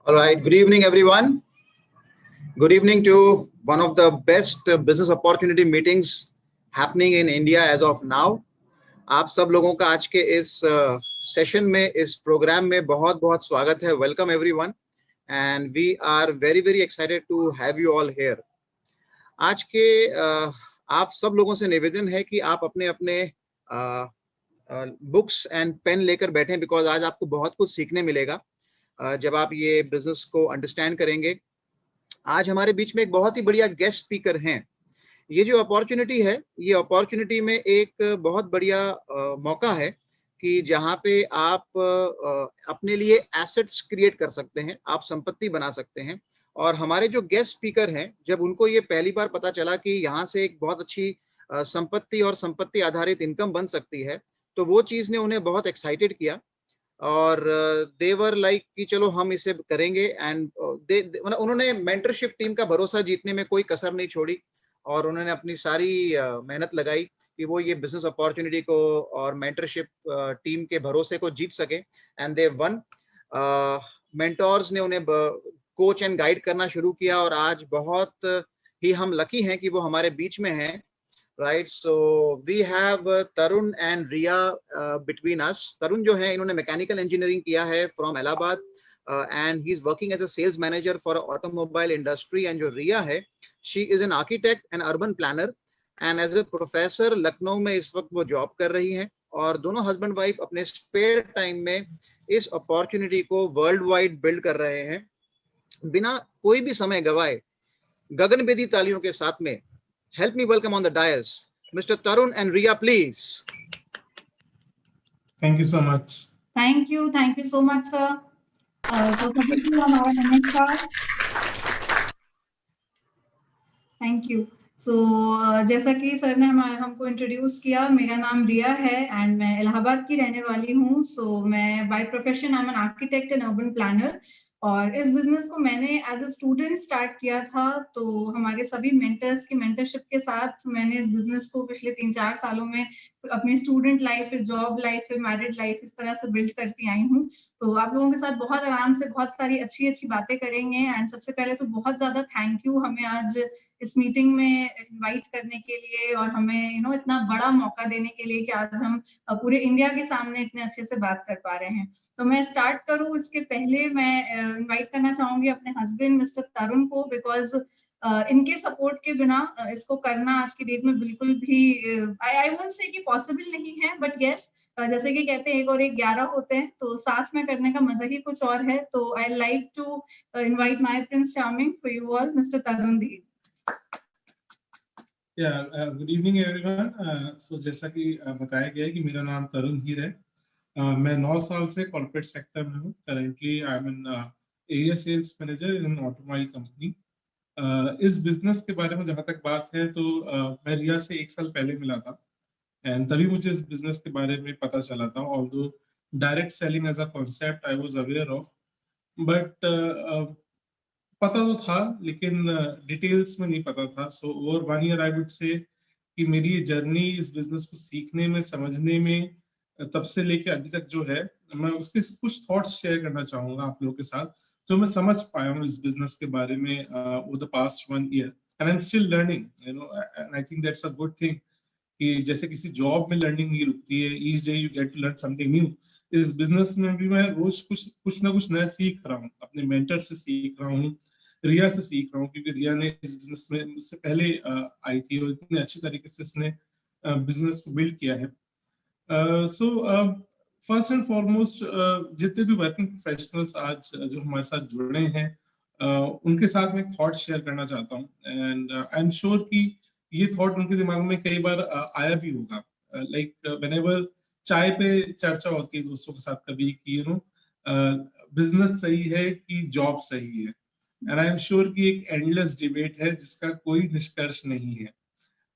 All right. Good evening, everyone. Good evening to one of the best business opportunity meetings happening in India as of now. आप सब लोगों का आज के इस सेशन में, इस प्रोग्राम में बहुत बहुत स्वागत है. Welcome everyone and we are very very excited to have you all here. आज के आप सब लोगों से निवेदन है कि आप अपने अपने बुक्स एंड पेन लेकर बैठें, बिकॉज आज आपको बहुत कुछ सीखने मिलेगा जब आप ये बिजनेस को अंडरस्टैंड करेंगे. आज हमारे बीच में एक बहुत ही बढ़िया गेस्ट स्पीकर हैं. ये जो अपॉर्चुनिटी है, ये अपॉर्चुनिटी में एक बहुत बढ़िया मौका है कि जहाँ पे आप अपने लिए एसेट्स क्रिएट कर सकते हैं, आप संपत्ति बना सकते हैं. और हमारे जो गेस्ट स्पीकर हैं, जब उनको ये पहली बार पता चला कि यहाँ से एक बहुत अच्छी संपत्ति और संपत्ति आधारित इनकम बन सकती है, तो वो चीज़ ने उन्हें बहुत एक्साइटेड किया और देवर लाइक कि चलो हम इसे करेंगे. एंड उन्होंने मेंटरशिप टीम का भरोसा जीतने में कोई कसर नहीं छोड़ी और उन्होंने अपनी सारी मेहनत लगाई कि वो ये बिजनेस अपॉर्चुनिटी को और मेंटरशिप टीम के भरोसे को जीत सके. And they one. मेंटोर्स ने उन्हें कोच एंड गाइड करना शुरू किया और आज बहुत ही हम लकी हैं कि वो हमारे बीच में हैं. Right, so we have Tarun and Riya between us. Tarun जो है, इन्होंने मैकेनिकल इंजीनियरिंग किया है from Allahabad and he is working as a sales manager for automobile industry. and जो रिया है, she is an architect and urban planner and as a professor Lucknow में इस वक्त वो जॉब कर रही हैं. और दोनों हस्बैंड वाइफ अपने स्पेयर टाइम में इस अपॉर्चुनिटी को वर्ल्ड वाइड बिल्ड कर रहे हैं. बिना कोई भी समय गवाए गगनभेदी तालियों के साथ में help me welcome on the dais Mr. Tarun and Riya, please. Thank you so much. Thank you so much, sir. So सभी को हमारा नमस्कार. Thank you. So जैसा कि सर ने हमको इंट्रोड्यूस किया, मेरा नाम रिया है एंड मैं इलाहाबाद की रहने वाली हूँ. सो मैं by profession I am an architect and urban planner और इस बिजनेस को मैंने एज अ स्टूडेंट स्टार्ट किया था. तो हमारे सभी मेंटर्स की मेंटरशिप के साथ मैंने इस बिजनेस को पिछले 3-4 सालों में अपनी स्टूडेंट लाइफ, फिर जॉब लाइफ, फिर मैरिड लाइफ इस तरह से बिल्ड करती आई हूँ. तो आप लोगों के साथ बहुत आराम से बहुत सारी अच्छी बातें करेंगे. एंड सबसे पहले तो बहुत ज्यादा थैंक यू हमें आज इस मीटिंग में इनवाइट करने के लिए और हमें इतना बड़ा मौका देने के लिए कि आज हम पूरे इंडिया के सामने इतने अच्छे से बात कर पा रहे हैं. तो मैं स्टार्ट करूं इसके पहले मैं इनवाइट करना चाहूंगी अपने हस्बैंड मिस्टर तरुण को, बिकॉज इनके सपोर्ट के बिना इसको करना आज की डेट में बिल्कुल भी आई वोंट से कि पॉसिबल नहीं है. बट यस, जैसे कि कहते हैं 1 और 1 11 होते हैं, तो साथ में करने का मजा ही कुछ और है. तो I like to invite my prince charming for you all, mister Tarun दी. Good evening everyone. सो जैसा कि बताया गया है कि मेरा नाम तरुण धीर है. मैं 9 साल से कॉर्पोरेट सेक्टर में हूँ. Currently I am an area sales manager in automobile company. इस बिजनेस के बारे में जहाँ तक बात है तो मैं रिया से 1 साल पहले मिला था एंड तभी मुझे इस बिजनेस के बारे में पता चला था. Although direct selling as a concept I was aware of, but पता तो था लेकिन डिटेल्स में नहीं पता था. So over 1 year I would say कि मेरी ये जर्नी इस बिजनेस को सीखने में, समझने में, तब से लेके अभी तक जो है, मैं उसके कुछ थॉट्स शेयर करना चाहूंगा आप लोगों के साथ जो मैं समझ पाया हूँ इस बिजनेस के बारे में over the past 1 year. And I am still learning, and I think that's a good thing कि जैसे किसी जॉब में लर्निंग नहीं रुकती है, each day you get to learn something new. इस बिजनेस में भी मैं रोज कुछ ना कुछ नया सीख रहा हूँ. अपने मेंटर से सीख रहा हूँ, रिया से सीख रहा हूँ, क्योंकि रिया ने इस बिजनेस में मुझसे पहले आई थी और इतने अच्छे तरीके से इसने बिजनेस को बिल्ड किया है. सो फर्स्ट एंड फॉरमोस्ट जितने भी वर्किंग प्रोफेशनल्स आज जो हमारे साथ जुड़े हैं उनके साथ मैं एक थॉट शेयर करना चाहता हूँ. एंड आई एम श्योर कि ये थॉट उनके दिमाग में कई बार आया भी होगा. लाइक व्हेनेवर चाय पे चर्चा होती है दोस्तों के साथ कभी कि बिजनेस सही है कि जॉब सही है, एंड आई एम श्योर कि एक एंडलेस डिबेट है जिसका कोई निष्कर्ष नहीं है.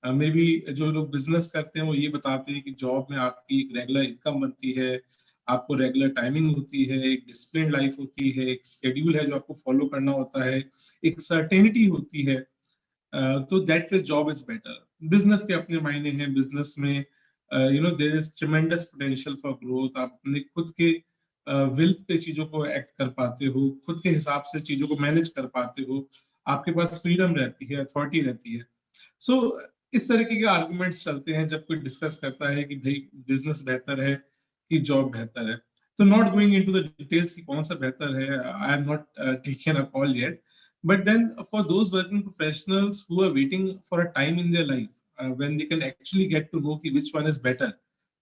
मे बी जो लोग बिजनेस करते हैं वो ये बताते हैं कि जॉब में आपकी एक रेगुलर इनकम बनती है, आपको रेगुलर टाइमिंग होती है, एक डिसिप्लिन लाइफ होती है, एक शेड्यूल है जो आपको फॉलो करना होता है, एक सर्टेनिटी होती है. तो that way job is better. Business के अपने मायने हैं. बिजनेस में there is tremendous potential for growth. आप अपने खुद के विल पे चीजों को एक्ट कर पाते हो, खुद के हिसाब से चीजों को मैनेज कर पाते हो, आपके पास फ्रीडम रहती है, अथॉरिटी रहती है। सो इस तरीके के आर्गुमेंट्स चलते हैं जब कोई डिस्कस करता है कि भाई बिजनेस बेहतर है कि जॉब बेहतर है। तो not going into the details कि कौन सा बेहतर है, I am not taken a call yet, but then for those working professionals who are waiting for a time in their life when they can actually get to know कि which one is better,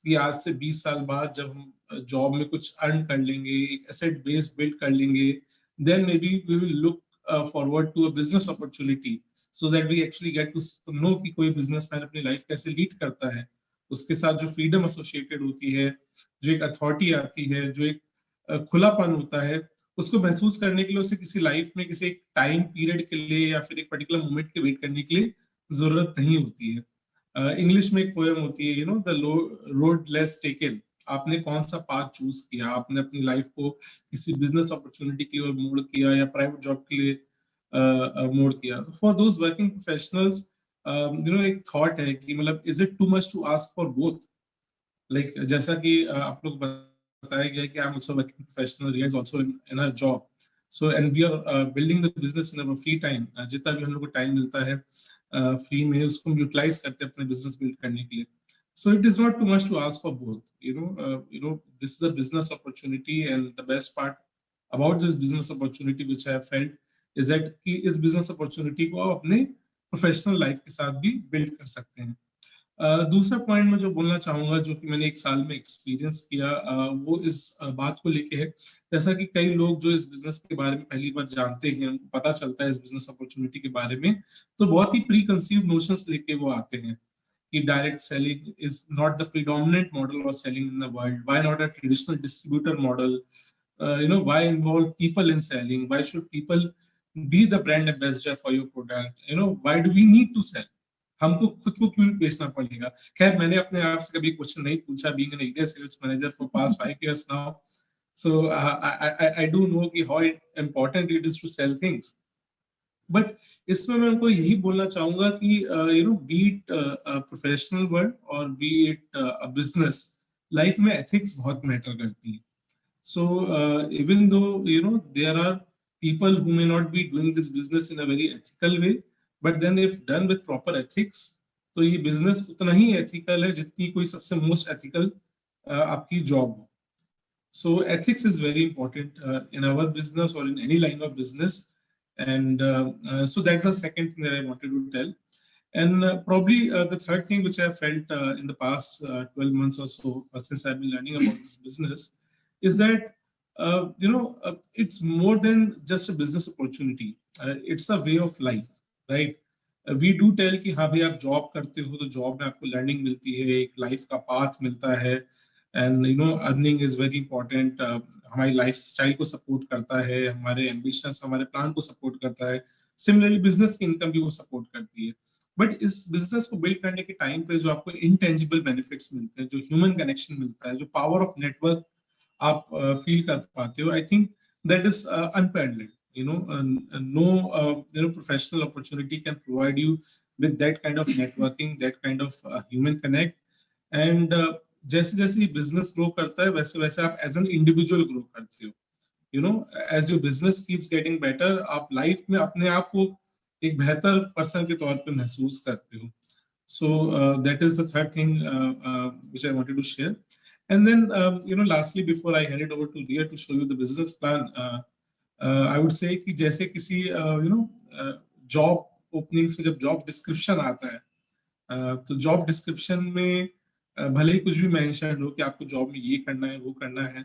कि आज से 20 साल बाद जब हम job में कुछ अर्न कर लेंगे, एक एसेट बेस बिल्ड कर लेंगे, then may be we will look forward to a business opportunity, so that we actually get to know कि कोई बिजनेसमैन अपनी लाइफ कैसे लीड करता है, उसके साथ जो फ्रीडम एसोसिएटेड होती है, जो एक अथॉरिटी आती है, जो एक खुलापन होता है, उसको महसूस करने के लिए उसे किसी लाइफ में किसी एक टाइम पीरियड के लिए या फिर एक पर्टिकुलर मोमेंट के वेट करने के लिए जरूरत नहीं होती है। इंग्लिश में एक पोएम होती है, द रोड लेस टेकन, आपने कौन सा पाथ चूज किया, आपने अपनी लाइफ को किसी बिजनेस अपॉर्चुनिटी की ओर मोड़ किया या प्राइवेट जॉब के लिए मोड़ किया। फॉर दोज वर्किंग प्रोफेशनल्स एक थॉट है कि मतलब is it too much to ask for both, like जैसा कि आप लोग बताया गया कि I am also working professional, Riya is also in her job, so and we are building the business in our free time, जितना भी हम लोग को टाइम मिलता है फ्री में उसको हम यूटिलाइज करते हैं अपने बिजनेस बिल्ड करने के लिए। So it is not too much to ask for both. This is a business opportunity, and the best part about this business opportunity, which I have felt, is that कि इस business opportunity को आप अपने professional life के साथ भी build कर सकते हैं। दूसरा पॉइंट मैं जो बोलना चाहूंगा, जो कि मैंने एक साल में एक्सपीरियंस किया, वो इस बात को लेके है, जैसा कि कई लोग जो इस बिजनेस के बारे में पहली बार जानते हैं, उनको पता चलता है इस बिजनेस अपॉर्चुनिटी के बारे में, तो बहुत ही प्री कंसीव नोशंस लेके वो आते हैं कि direct selling is not the predominant model of selling in the world. Why not a traditional distributor model? Why involve people in selling? Why should people be the brand ambassador for your product? Why do we need to sell? हमको खुद को क्यों बेचना पड़ेगा? खैर, मैंने अपने आप से कभी क्वेश्चन नहीं पूछा, being an area sales manager for past 5 years now. So I do know कि how important it is to sell things. But इसमें मैं उनको यही बोलना चाहूंगा कि बी इट प्रोफेशनल वर्ल्ड और बी इट बिजनेस, लाइफ में एथिक्स बहुत मैटर करती है। So even though there are people who may not be doing this business in a very ethical way, but then if done with proper ethics, तो ये business उतना ही ethical है जितनी कोई सबसे मोस्ट एथिकल आपकी जॉब हो। So ethics is very important in our business or in any line of business, and so that's the second thing that I wanted to tell. And probably the third thing which I have felt in the past 12 months or so, since I've been learning about this business, is that it's more than just a business opportunity. It's a way of life, right? We do tell कि हाँ भाई आप job करते हो तो job में आपको learning मिलती है, एक लाइफ का पाथ मिलता है, and earning is very important, हमारी लाइफ स्टाइल को सपोर्ट करता है, हमारे एम्बिशंस, हमारे प्लान को सपोर्ट करता है। सिमिलरली बिजनेस की इनकम भी वो सपोर्ट करती है। बट इस बिजनेस को बिल्ड करने के टाइम पे जो आपको इनटेंजिबल बेनिफिट्स मिलते हैं, जो ह्यूमन कनेक्शन मिलता है, जो पावर ऑफ नेटवर्क आप फील कर पाते हो, आई think that is unparalleled. No professional opportunity can provide you with that kind of networking, that kind of human connect, and जैसे जैसे बिजनेस ग्रो करता है वैसे वैसे आप एज एन इंडिविजुअल ग्रो करते हो। As your business keeps getting better, आप लाइफ में अपने आप को एक बेहतर पर्सन के तौर पे महसूस करते हो। So that is the third thing which I wanted to share. And then lastly before I hand it over to Riya to show you the business plan, I would say कि जैसे किसी जॉब ओपनिंग्स में जब job description आता है, तो job description में भले ही कुछ भी मेंशन हो कि आपको जॉब में ये करना है वो करना है,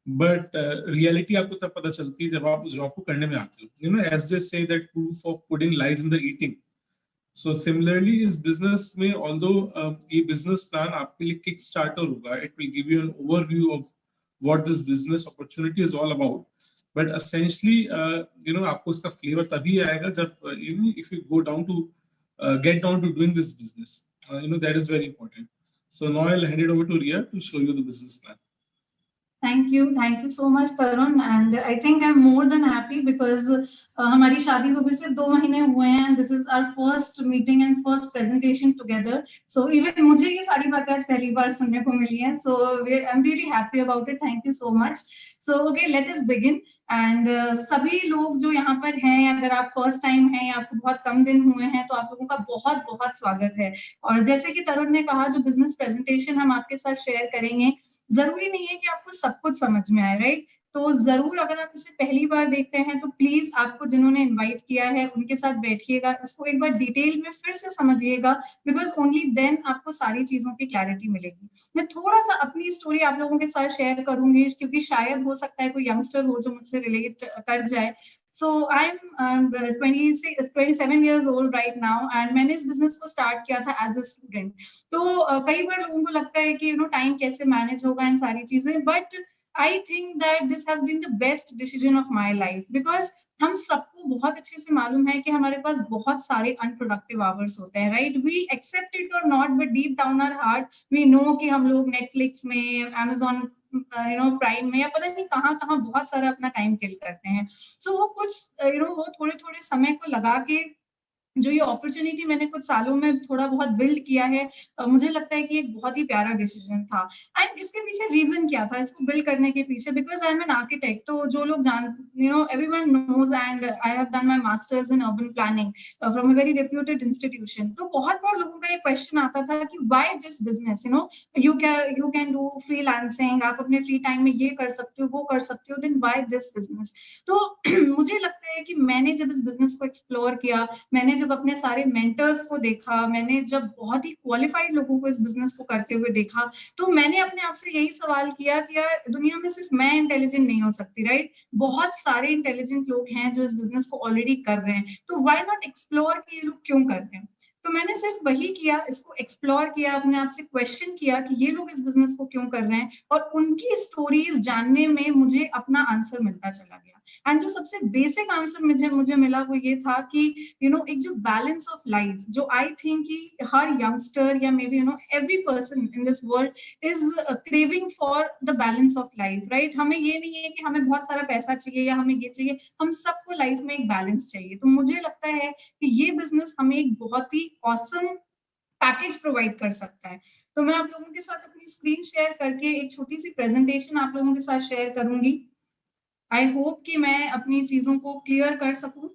बट रियलिटी आपको तब पता चलती है जब आप उस जॉब को करने में आते हो। As they say that proof of pudding lies in the eating. So similarly इस बिजनेस में ऑल्दो ये बिजनेस प्लान आपके लिए किक स्टार्टर होगा, it will give you an overview of what this business opportunity is all about, but essentially आपको इसका flavour तभी आएगा जब if you go down to get down to doing this business. That is very important. So now I'll hand it over to Ria to show you the business plan. Thank you so much Tarun, and I think I am more than happy because हमारी शादी को भी सिर्फ 2 महीने हुए हैं. This is our first meeting and first presentation together. So even मुझे ये सारी बातें आज पहली बार सुनने को मिली हैं. So I am really happy about it. Thank you so much. So okay, let us begin. And सभी लोग जो यहाँ पर हैं, अगर आप फर्स्ट टाइम हैं या आपको बहुत कम दिन हुए हैं, तो आप लोगों का बहुत बहुत स्वागत है. और जैसे कि तरुण ने कहा, जो बिजनेस प्रेजेंटेशन हम आपके साथ शेयर करेंगे, जरूरी नहीं है कि आपको सब कुछ समझ में आए, राइट? तो जरूर अगर आप इसे पहली बार देख रहे हैं तो प्लीज आपको जिन्होंने इनवाइट किया है उनके साथ बैठिएगा, इसको एक बार डिटेल में फिर से समझिएगा, बिकॉज ओनली देन आपको सारी चीजों की क्लैरिटी मिलेगी. मैं थोड़ा सा अपनी स्टोरी आप लोगों के साथ शेयर करूंगी, क्योंकि शायद हो सकता है कोई यंगस्टर हो जो मुझसे रिलेट कर जाए. So I'm 27 years old right now, and मैंने इस बिजनेस को स्टार्ट किया था एज अ स्टूडेंट. तो कई बार लोगों को लगता है कि टाइम कैसे मैनेज होगा, इन सारी चीजें, but I think that this has been the best decision of my life, because हम सबको बहुत अच्छे से मालूम है कि हमारे पास बहुत सारे अनप्रोडक्टिव आवर्स होते हैं, राइट? वी एक्सेप्ट इट और not, but deep down our heart we know कि हम लोग नेटफ्लिक्स में, अमेजोन प्राइम में, या पता नहीं कहाँ कहाँ बहुत सारा अपना टाइम किल करते हैं. सो वो कुछ वो थोड़े थोड़े समय को लगा के जो ये अपॉर्चुनिटी मैंने कुछ सालों में थोड़ा बहुत बिल्ड किया है, मुझे लगता है कि एक बहुत ही प्यारा डिसीजन था. एंड इसके पीछे रीजन क्या था इसको बिल्ड करने के पीछे? Because I am an architect. तो जो लोग जान, everyone knows, and I have done my masters in urban planning from a very reputed institution. तो बहुत बार लोगों का ये क्वेश्चन आता था कि why this business, you can do freelancing, आप अपने फ्री टाइम में ये कर सकते हो, वो कर सकते हो, देन व्हाई दिस बिजनेस? तो मुझे लगता है कि मैंने जब इस बिजनेस को एक्सप्लोर किया, मैंने जब अपने सारे मेंटर्स को देखा, मैंने जब बहुत ही क्वालिफाइड लोगों को इस बिजनेस को करते हुए देखा, तो मैंने अपने आप से यही सवाल किया कि यार, दुनिया में सिर्फ मैं इंटेलिजेंट नहीं हो सकती, राइट? बहुत सारे इंटेलिजेंट लोग हैं जो इस बिजनेस को ऑलरेडी कर रहे हैं, तो व्हाई नॉट एक्सप्लोर कि ये लोग क्यों कर रहे हैं? तो मैंने सिर्फ वही किया, इसको एक्सप्लोर किया, अपने आप से क्वेश्चन किया कि ये लोग इस बिजनेस को क्यों कर रहे हैं, और उनकी स्टोरीज जानने में मुझे अपना आंसर मिलता चला गया. एंड जो सबसे बेसिक आंसर मुझे मिला वो ये था कि एक जो बैलेंस ऑफ लाइफ, जो आई थिंक कि हर यंगस्टर या may be every person in this world is craving for the balance of life, right? हमें ये नहीं है कि हमें बहुत सारा पैसा चाहिए या हमें ये चाहिए, हम सबको लाइफ में एक बैलेंस चाहिए. तो मुझे लगता है कि ये बिजनेस हमें एक बहुत ही ऑसम पैकेज प्रोवाइड कर सकता है. तो मैं आप लोगों के साथ अपनी स्क्रीन शेयर करके एक छोटी सी प्रेजेंटेशन आप लोगों के साथ शेयर करूंगी. आई होप कि मैं अपनी चीजों को क्लियर कर सकूं.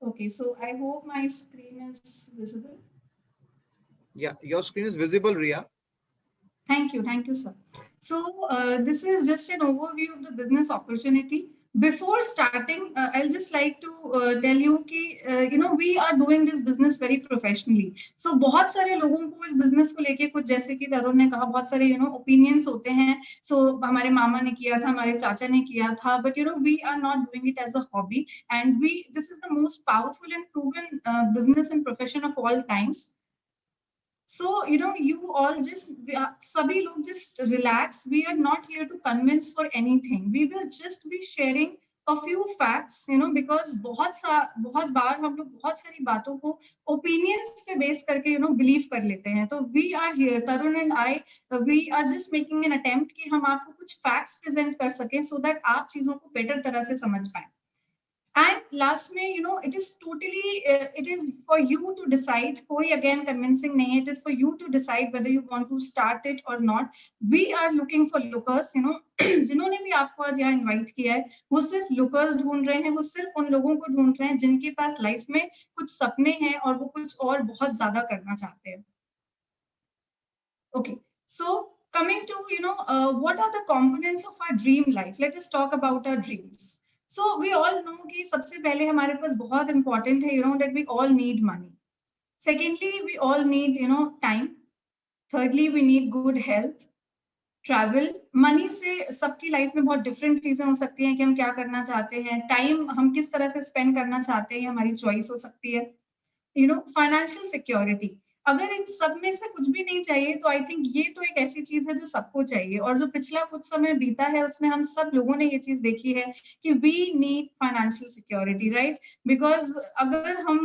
Okay, so I hope my screen is visible. Yeah, your screen is visible, Ria. Thank you, sir. So this is just an overview of the business opportunity. Before starting, I'll just like to tell you कि we are doing this business very professionally. So बहुत सारे लोगों को इस business को लेके कुछ, जैसे कि तरुण ने कहा, बहुत सारे opinions होते हैं. So हमारे मामा ने किया था, हमारे चाचा ने किया था, but we are not doing it as a hobby, and this is the most powerful and proven business and profession of all times. So, you all just, sabhi log just relax. We are not here to convince for anything. We will just be sharing a few facts, because बहुत बार हम लोग बहुत सारी बातों को opinions पे base करके, believe कर लेते हैं. तो we are here, Tarun and I, we are just making an attempt कि हम आपको कुछ facts present कर सकें, so that आप चीजों को better तरह से समझ पाएं. And last में, it is totally, it is for you to decide. कोई again convincing नहीं है. It is for you to decide whether you want to start it or not. We are looking for lookers, जिन्होंने भी आपको आज यहाँ invite किया है, वो सिर्फ lookers ढूंढ रहे हैं. वो सिर्फ उन लोगों को ढूंढ रहे हैं जिनके पास life में कुछ सपने हैं और वो कुछ और बहुत ज्यादा करना चाहते हैं. Okay, so coming to, what are the components of our dream life? Let us talk about our dreams. So we all know कि सबसे पहले हमारे पास बहुत important है, that we all need money. Secondly, we all need, time. Thirdly, we need good health, travel. Money से सबकी life में बहुत डिफरेंट चीजें हो सकती हैं कि हम क्या करना चाहते हैं. टाइम हम किस तरह से स्पेंड करना चाहते हैं, हमारी चॉइस हो सकती है. Financial security. अगर इन सब में से कुछ भी नहीं चाहिए तो आई थिंक ये तो एक ऐसी चीज है जो सबको चाहिए। और जो पिछला कुछ समय बीता है उसमें हम सब लोगों ने ये चीज देखी है कि we need financial security, right? Because अगर हम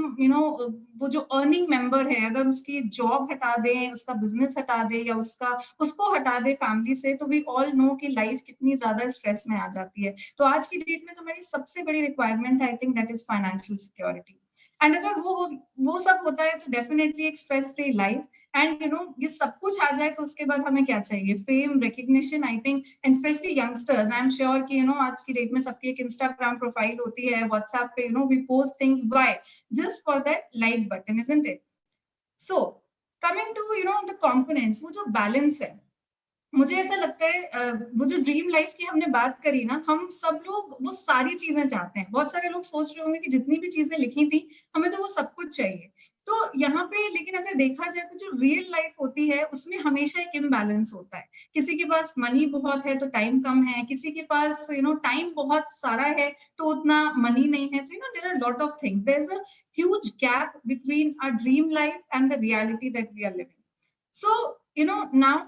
वो जो अर्निंग मेंबर है अगर उसकी जॉब हटा दें, उसका बिजनेस हटा दे या उसको हटा दे फैमिली से, तो वी ऑल नो कि लाइफ कितनी ज्यादा स्ट्रेस में आ जाती है। तो आज की डेट में जो हमारी सबसे बड़ी रिक्वायरमेंट है आई think that is financial security. And अगर वो सब होता है तो डेफिनेटली एक स्ट्रेस फ्री लाइफ। एंड ये सब कुछ आ जाए तो उसके बाद हमें क्या चाहिए? Fame, recognition, I think, and specially youngsters, I am sure कि आज की डेट में सबकी एक इंस्टाग्राम प्रोफाइल होती है, व्हाट्सएप पे we post things, why? Just for that like button, isn't it? So coming to the components, वो जो बैलेंस है, मुझे ऐसा लगता है वो जो ड्रीम लाइफ की हमने बात करी ना, हम सब लोग वो सारी चीजें चाहते हैं। बहुत सारे लोग सोच रहे होंगे कि जितनी भी चीजें लिखी थी हमें तो वो सब कुछ चाहिए। तो यहाँ पे लेकिन अगर देखा जाए तो जो रियल लाइफ होती है उसमें हमेशा एक इम्बैलेंस होता है। किसी के पास मनी बहुत है तो टाइम कम है, किसी के पास टाइम बहुत सारा है तो उतना मनी नहीं है। तो there are lot of things, there is a huge gap between our dream life and the reality that we are living. So now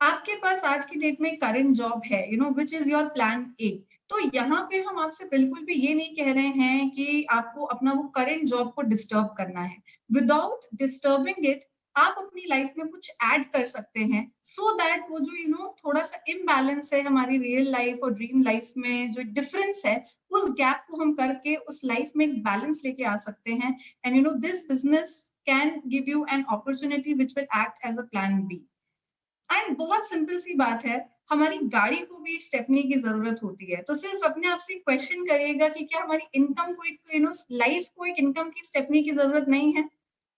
आपके पास आज की डेट में करंट जॉब है, which is your plan A. तो यहाँ पे हम आपसे बिल्कुल भी ये नहीं कह रहे हैं कि आपको अपना वो करंट जॉब को डिस्टर्ब करना है। विदाउट डिस्टर्बिंग इट आप अपनी लाइफ में कुछ ऐड कर सकते हैं, सो दैट वो जो थोड़ा सा इम्बैलेंस है हमारी रियल लाइफ और ड्रीम लाइफ में, जो डिफरेंस है, उस गैप को हम करके उस लाइफ में एक बैलेंस लेके आ सकते हैं। And this business can give you an opportunity which will act as a plan B. And बहुत सिंपल सी बात है, हमारी गाड़ी को भी स्टेपनी की जरूरत होती है। तो सिर्फ अपने आप से क्वेश्चन करिएगा कि क्या हमारी इनकम को एक लाइफ को एक इनकम की स्टेपनी की जरूरत नहीं है?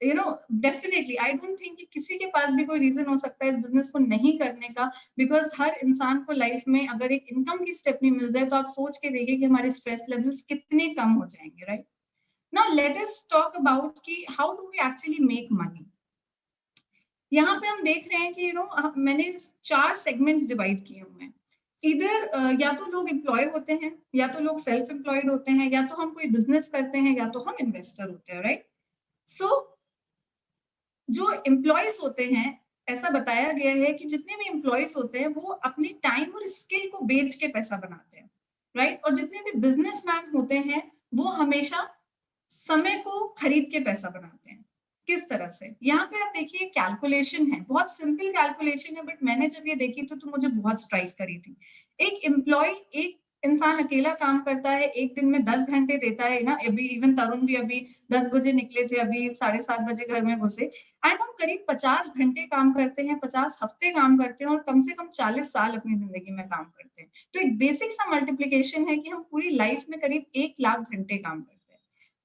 डेफिनेटली आई डोंट थिंक कि किसी के पास भी कोई रीजन हो सकता है इस बिजनेस को नहीं करने का। बिकॉज हर इंसान को लाइफ में अगर एक इनकम की स्टेपनी मिल जाए तो आप सोच के देखिए कि हमारे स्ट्रेस लेवल्स कितने कम हो जाएंगे, right? Now let us talk about कि how do we actually make money. यहाँ पे हम देख रहे हैं कि मैंने 4 सेगमेंट्स डिवाइड किए हुए हैं। इधर या तो लोग एम्प्लॉय होते हैं, या तो लोग सेल्फ एम्प्लॉयड होते हैं, या तो हम कोई बिजनेस करते हैं, या तो हम इन्वेस्टर होते हैं, राइट? सो जो एम्प्लॉयज होते हैं, ऐसा बताया गया है कि जितने भी एम्प्लॉयज होते हैं वो अपने टाइम और स्किल को बेच के पैसा बनाते हैं, राइट? और जितने भी बिजनेसमैन होते हैं वो हमेशा समय को खरीद के पैसा बनाते हैं। किस तरह से? यहाँ पे आप देखिए कैलकुलेशन है, बहुत सिंपल कैलकुलेशन है, बट मैंने जब ये देखी तो मुझे बहुत स्ट्राइक करी थी। एक एम्प्लॉय, एक इंसान अकेला काम करता है, एक दिन में 10 घंटे देता है ना। अभी इवन तरुण भी अभी 10 बजे निकले थे, अभी 7:30 बजे घर में घुसे। एंड हम करीब 50 घंटे काम करते हैं, 50 हफ्ते काम करते हैं और कम से कम 40 साल अपनी जिंदगी में काम करते हैं। तो एक बेसिक सा मल्टीप्लीकेशन है कि हम पूरी लाइफ में करीब 1 लाख घंटे काम करते हैं।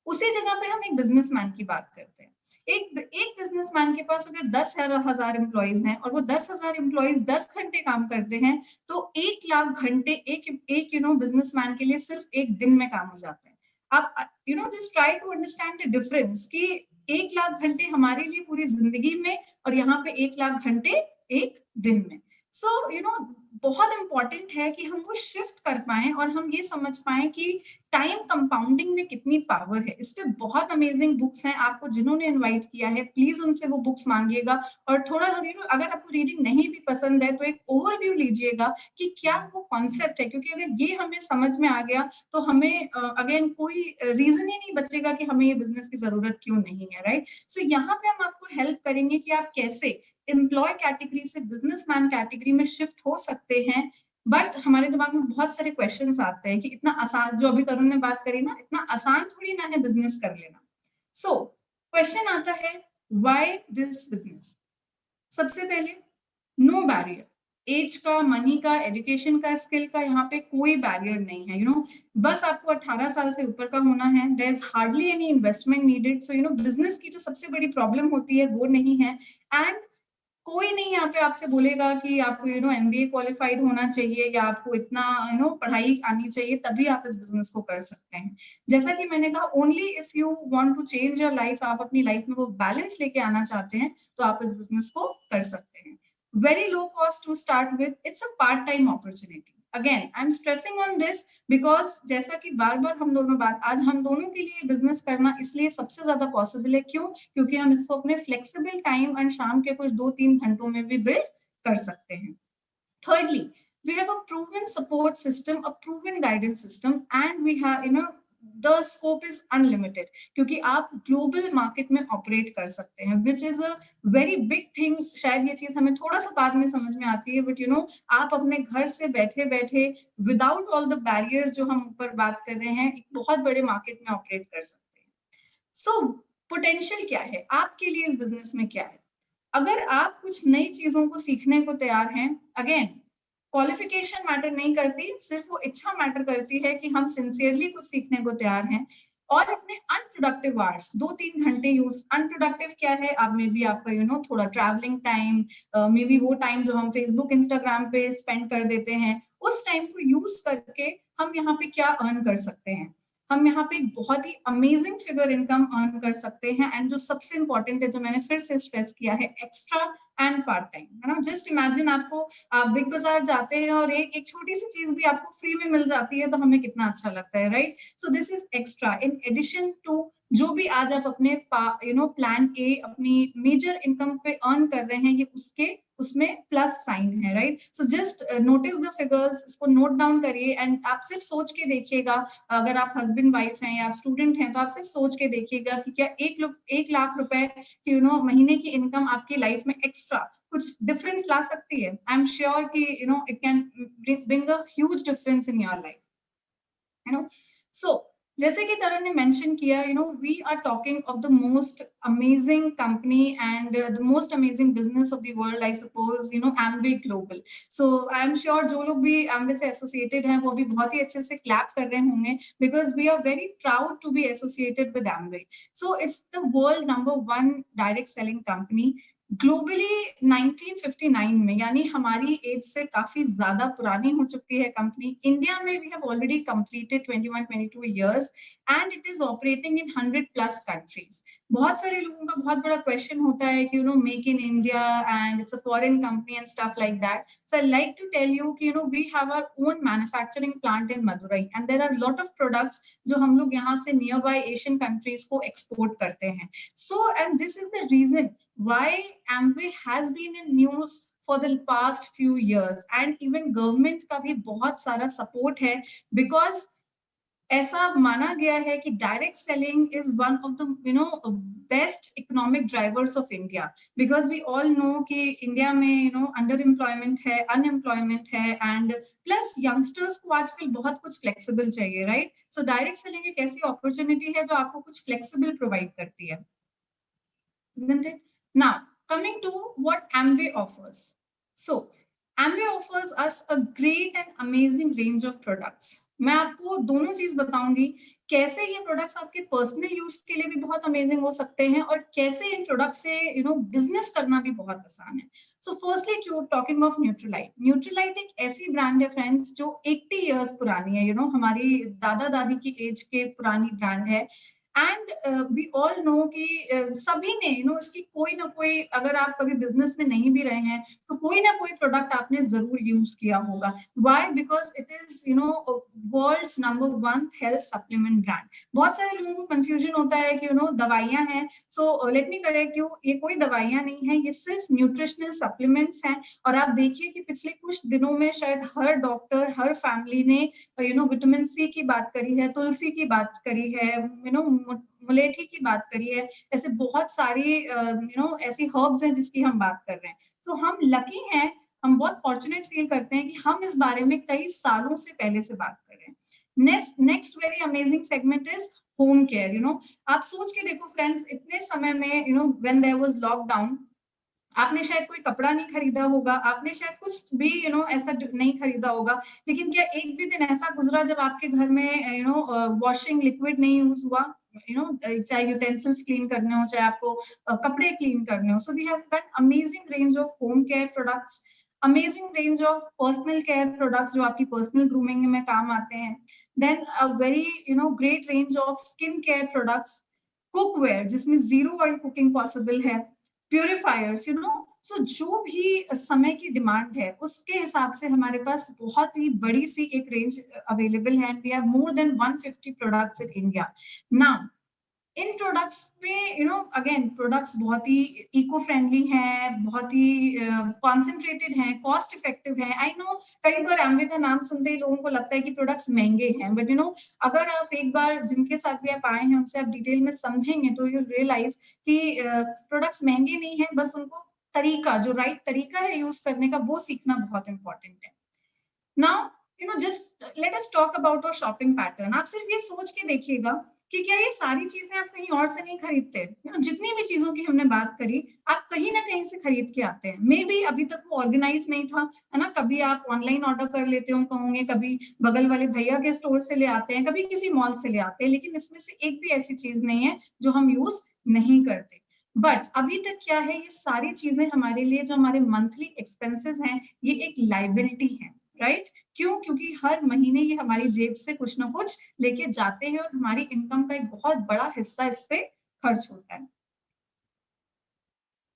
उसी जगह पे हम एक बिजनेसमैन की बात करते हैं। एक बिजनेसमैन के पास अगर 10,000 एम्प्लॉइज हैं और वो 10,000 एम्प्लॉइज 10 घंटे काम करते हैं, तो 1 लाख घंटे एक बिजनेसमैन के लिए सिर्फ एक दिन में काम हो जाता है। आप just try to understand the difference कि 1 लाख घंटे हमारे लिए पूरी जिंदगी में और यहाँ पे 1 लाख घंटे एक दिन में। सो बहुत इंपॉर्टेंट है कि हम वो शिफ्ट कर पाए और हम ये समझ पाए कि टाइम कंपाउंडिंग में कितनी पावर है। इस पे बहुत अमेजिंग बुक्स हैं, आपको जिन्होंने इनवाइट किया है प्लीज उनसे वो बुक्स मांगिएगा। और थोड़ा अगर आपको रीडिंग नहीं भी पसंद है तो एक ओवरव्यू लीजिएगा कि क्या वो कॉन्सेप्ट है, क्योंकि अगर ये हमें समझ में आ गया तो हमें अगेन कोई रीजन ही नहीं बचेगा कि हमें ये बिजनेस की जरूरत क्यों नहीं है, राइट? सो यहाँ पे हम आपको हेल्प करेंगे कि आप कैसे एम्प्लॉय कैटेगरी से बिजनेसमैन कैटेगरी में शिफ्ट हो सकते हैं। बट हमारे दिमाग में बहुत सारे क्वेश्चंस आते हैं कि इतना आसान, जो अभी तरुण ने बात करी ना, इतना आसान थोड़ी ना है बिजनेस कर लेना। सो क्वेश्चन आता है, व्हाई दिस बिजनेस? सबसे पहले, नो बैरियर। एज का, मनी का, एजुकेशन का, स्किल का यहाँ पे कोई बैरियर नहीं है। बस आपको 18 साल से ऊपर का होना है। There is hardly any investment needed. So business की जो सबसे बड़ी प्रॉब्लम होती है वो नहीं है। एंड कोई नहीं यहाँ पे आपसे बोलेगा कि आपको MBA क्वालिफाइड होना चाहिए या आपको इतना पढ़ाई आनी चाहिए तभी आप इस बिजनेस को कर सकते हैं। जैसा कि मैंने कहा, only if you want to change your life, आप अपनी लाइफ में वो बैलेंस लेके आना चाहते हैं तो आप इस बिजनेस को कर सकते हैं। Very low cost to start with, it's a part time opportunity. Again I am stressing on this because जैसा कि बार बार हम दोनों बात, आज हम दोनों के लिए बिजनेस करना इसलिए सबसे ज्यादा पॉसिबल है, क्यों? क्योंकि हम इसको अपने फ्लेक्सिबल टाइम एंड शाम के कुछ 2-3 घंटों में भी बिल्ड कर सकते हैं। Thirdly, we have a proven support system, a proven guidance system, and we have, the scope is unlimited क्योंकि आप ग्लोबल मार्केट में ऑपरेट कर सकते हैं, which is a very big thing. शायद ये चीज हमें थोड़ा सा बाद में समझ में आती है, बट आप अपने घर से बैठे बैठे विदाउट ऑल द बैरियर्स जो हम ऊपर बात कर रहे हैं, एक बहुत बड़े मार्केट में ऑपरेट कर सकते हैं। सो पोटेंशियल क्या है आपके लिए इस बिजनेस में? क्या है? अगर आप कुछ नई चीजों को सीखने को तैयार हैं, अगेन क्वालिफिकेशन मैटर नहीं करती, सिर्फ वो इच्छा मैटर करती है कि हम सिंसियरली कुछ सीखने को तैयार हैं और अपने अनप्रोडक्टिव आवर्स 2-3 घंटे यूज, अनप्रोडक्टिव क्या है? आप मे बी आपका थोड़ा ट्रैवलिंग टाइम, मे बी वो टाइम जो हम फेसबुक इंस्टाग्राम पे स्पेंड कर देते हैं, उस टाइम को यूज करके हम यहाँ पे क्या अर्न कर सकते हैं? हम यहाँ पे बहुत ही अमेजिंग फिगर इनकम अर्न कर सकते हैं। एंड जो सबसे इंपॉर्टेंट है, जो मैंने फिर से स्ट्रेस किया है, एक्स्ट्रा एंड पार्ट टाइम, है ना? जस्ट इमेजिन आप बिग बाजार जाते हैं और एक छोटी सी चीज भी आपको फ्री में मिल जाती है, तो हमें कितना अच्छा लगता है, right? So this is extra in addition to जो भी आज आप अपने प्लान ए अपनी मेजर इनकम पे अर्न कर रहे हैं, ये उसमें प्लस साइन है, right? So just notice the figures, इसको नोट डाउन करिए एंड आप सिर्फ सोच के देखिएगा, अगर आप हस्बैंड वाइफ हैं या आप स्टूडेंट हैं, तो आप सिर्फ सोच के देखिएगा कि क्या 1 लाख रुपए की महीने की इनकम आपकी लाइफ में एक्स्ट्रा कुछ डिफरेंस ला सकती है। आई एम श्योर कि it can bring a huge difference in your life, so जैसे कि तरुण ने मेंशन किया, we are talking of the most amazing company and the most amazing business of the world, I suppose Amway global. So I am sure जो लोग भी एम्वे से associated हैं, वो भी बहुत ही अच्छे से क्लैप कर रहे होंगे, because we are very proud to be associated with Amway. So it's the world number 1 direct selling company globally 1959 में, यानी हमारी एज से काफी ज्यादा पुरानी हो चुकी है कंपनी। इंडिया में we have already completed 21-22 years and it is operating in 100+ countries. बहुत सारे लोगों का बहुत बड़ा क्वेश्चन होता है कि make in India and it's a foreign company and stuff like that. So I like to tell you कि we have our own manufacturing plant in Madurai and there are lot of products जो हम लोग यहाँ से near by Asian countries को export करते हैं। So and this is the reason why Amway has been in news for the past few years and even government का भी बहुत सारा support है, because ऐसा माना गया है कि direct selling is one of the best economic drivers of India, because we all know कि इंडिया में अंडर एम्प्लॉयमेंट है, अनएम्प्लॉयमेंट है, एंड प्लस यंगस्टर्स को आजकल बहुत कुछ फ्लेक्सिबल चाहिए, राइट? सो डायरेक्ट सेलिंग एक ऐसी अपॉर्चुनिटी है जो आपको कुछ फ्लेक्सिबल प्रोवाइड करती है, isn't it? Now, coming to what Amway offers. So, Amway offers us a great and amazing range of products. मैं आपको दोनों चीज बताऊंगी, कैसे ये प्रोडक्ट्स आपके पर्सनल यूज के लिए भी बहुत अमेजिंग हो सकते हैं और कैसे इन प्रोडक्ट से बिजनेस करना भी बहुत आसान है। So firstly talking of Nutrilite. Nutrilite एक ऐसी ब्रांड है फ्रेंड्स जो 80 years पुरानी है, हमारी दादा दादी की एज के पुरानी ब्रांड है। एंड वी ऑल नो कि सभी ने इसकी कोई ना कोई, अगर आप कभी बिजनेस में नहीं भी रहे हैं तो कोई ना कोई प्रोडक्ट आपने जरूर यूज किया होगा। Why? Because it is world's number 1 health supplement brand. बहुत सारे लोगों को कंफ्यूजन होता है कि दवाइयां हैं। So let me correct you, ये कोई दवाइयां नहीं है, ये सिर्फ न्यूट्रिशनल सप्लीमेंट्स हैं। और आप देखिए कि पिछले कुछ दिनों में शायद हर डॉक्टर, हर फैमिली ने विटामिन सी की बात करी है, तुलसी की बात करी है, मुलेठी की बात करी है, ऐसे बहुत सारी ऐसी हर्ब्स हैं जिसकी हम बात कर रहे हैं। तो हम लकी हैं, हम बहुत फॉर्चुनेट फील करते हैं कि हम इस बारे में कई सालों से पहले से बात कर रहे हैं। Next very amazing segment is home care. आप सोच के देखो फ्रेंड्स, इतने समय में व्हेन देयर वाज लॉकडाउन, आपने शायद कोई कपड़ा नहीं खरीदा होगा, आपने शायद कुछ भी ऐसा नहीं खरीदा होगा, लेकिन क्या एक भी दिन ऐसा गुजरा जब आपके घर में वॉशिंग लिक्विड नहीं यूज हुआ? चाहे यूटेंसिल्स क्लीन करने हो, चाहे आपको कपड़े क्लीन करने हो। So we have an amazing range of home care products, amazing range of personal care products जो आपकी पर्सनल ग्रूमिंग में काम आते हैं। Then a very great range of skin care products, cookware जिसमें 0 ऑयल कुकिंग पॉसिबल है, purifiers, so जो भी समय की डिमांड है उसके हिसाब से हमारे पास बहुत ही बड़ी सी एक रेंज अवेलेबल है। We have more than 150 products in India now. इन प्रोडक्ट्स में अगेन प्रोडक्ट्स बहुत ही इको फ्रेंडली हैं, बहुत ही कॉन्सेंट्रेटेड हैं, कॉस्ट इफेक्टिव हैं। आई नो कई बार एम्वे का नाम सुनते ही लोगों को लगता है कि प्रोडक्ट्स महंगे हैं, बट अगर आप एक बार जिनके साथ भी आप आए हैं उनसे आप डिटेल में समझेंगे तो यू रियलाइज कि प्रोडक्ट्स महंगे नहीं है, बस उनको तरीका, जो राइट तरीका है यूज करने का, वो सीखना बहुत इंपॉर्टेंट है। Now just let us talk about our shopping pattern. आप सिर्फ ये सोच के देखिएगा कि क्या ये सारी चीजें आप कहीं और से नहीं खरीदते। जितनी भी चीजों की हमने बात करी आप कहीं ना कहीं से खरीद के आते हैं। मे बी अभी तक वो ऑर्गेनाइज नहीं था, है ना, कभी आप ऑनलाइन ऑर्डर कर लेते हो कहोगे, कभी बगल वाले भैया के स्टोर से ले आते हैं, कभी किसी मॉल से ले आते हैं, लेकिन इसमें से एक भी ऐसी चीज नहीं है जो हम यूज नहीं करते। बट अभी तक क्या है, ये सारी चीजें हमारे लिए जो हमारे मंथली एक्सपेंसेस हैं ये एक लाइबिलिटी है, राइट? क्यों? क्योंकि हर महीने ये हमारी जेब से कुछ ना कुछ लेके जाते हैं और हमारी इनकम का एक बहुत बड़ा हिस्सा इस पे खर्च होता है।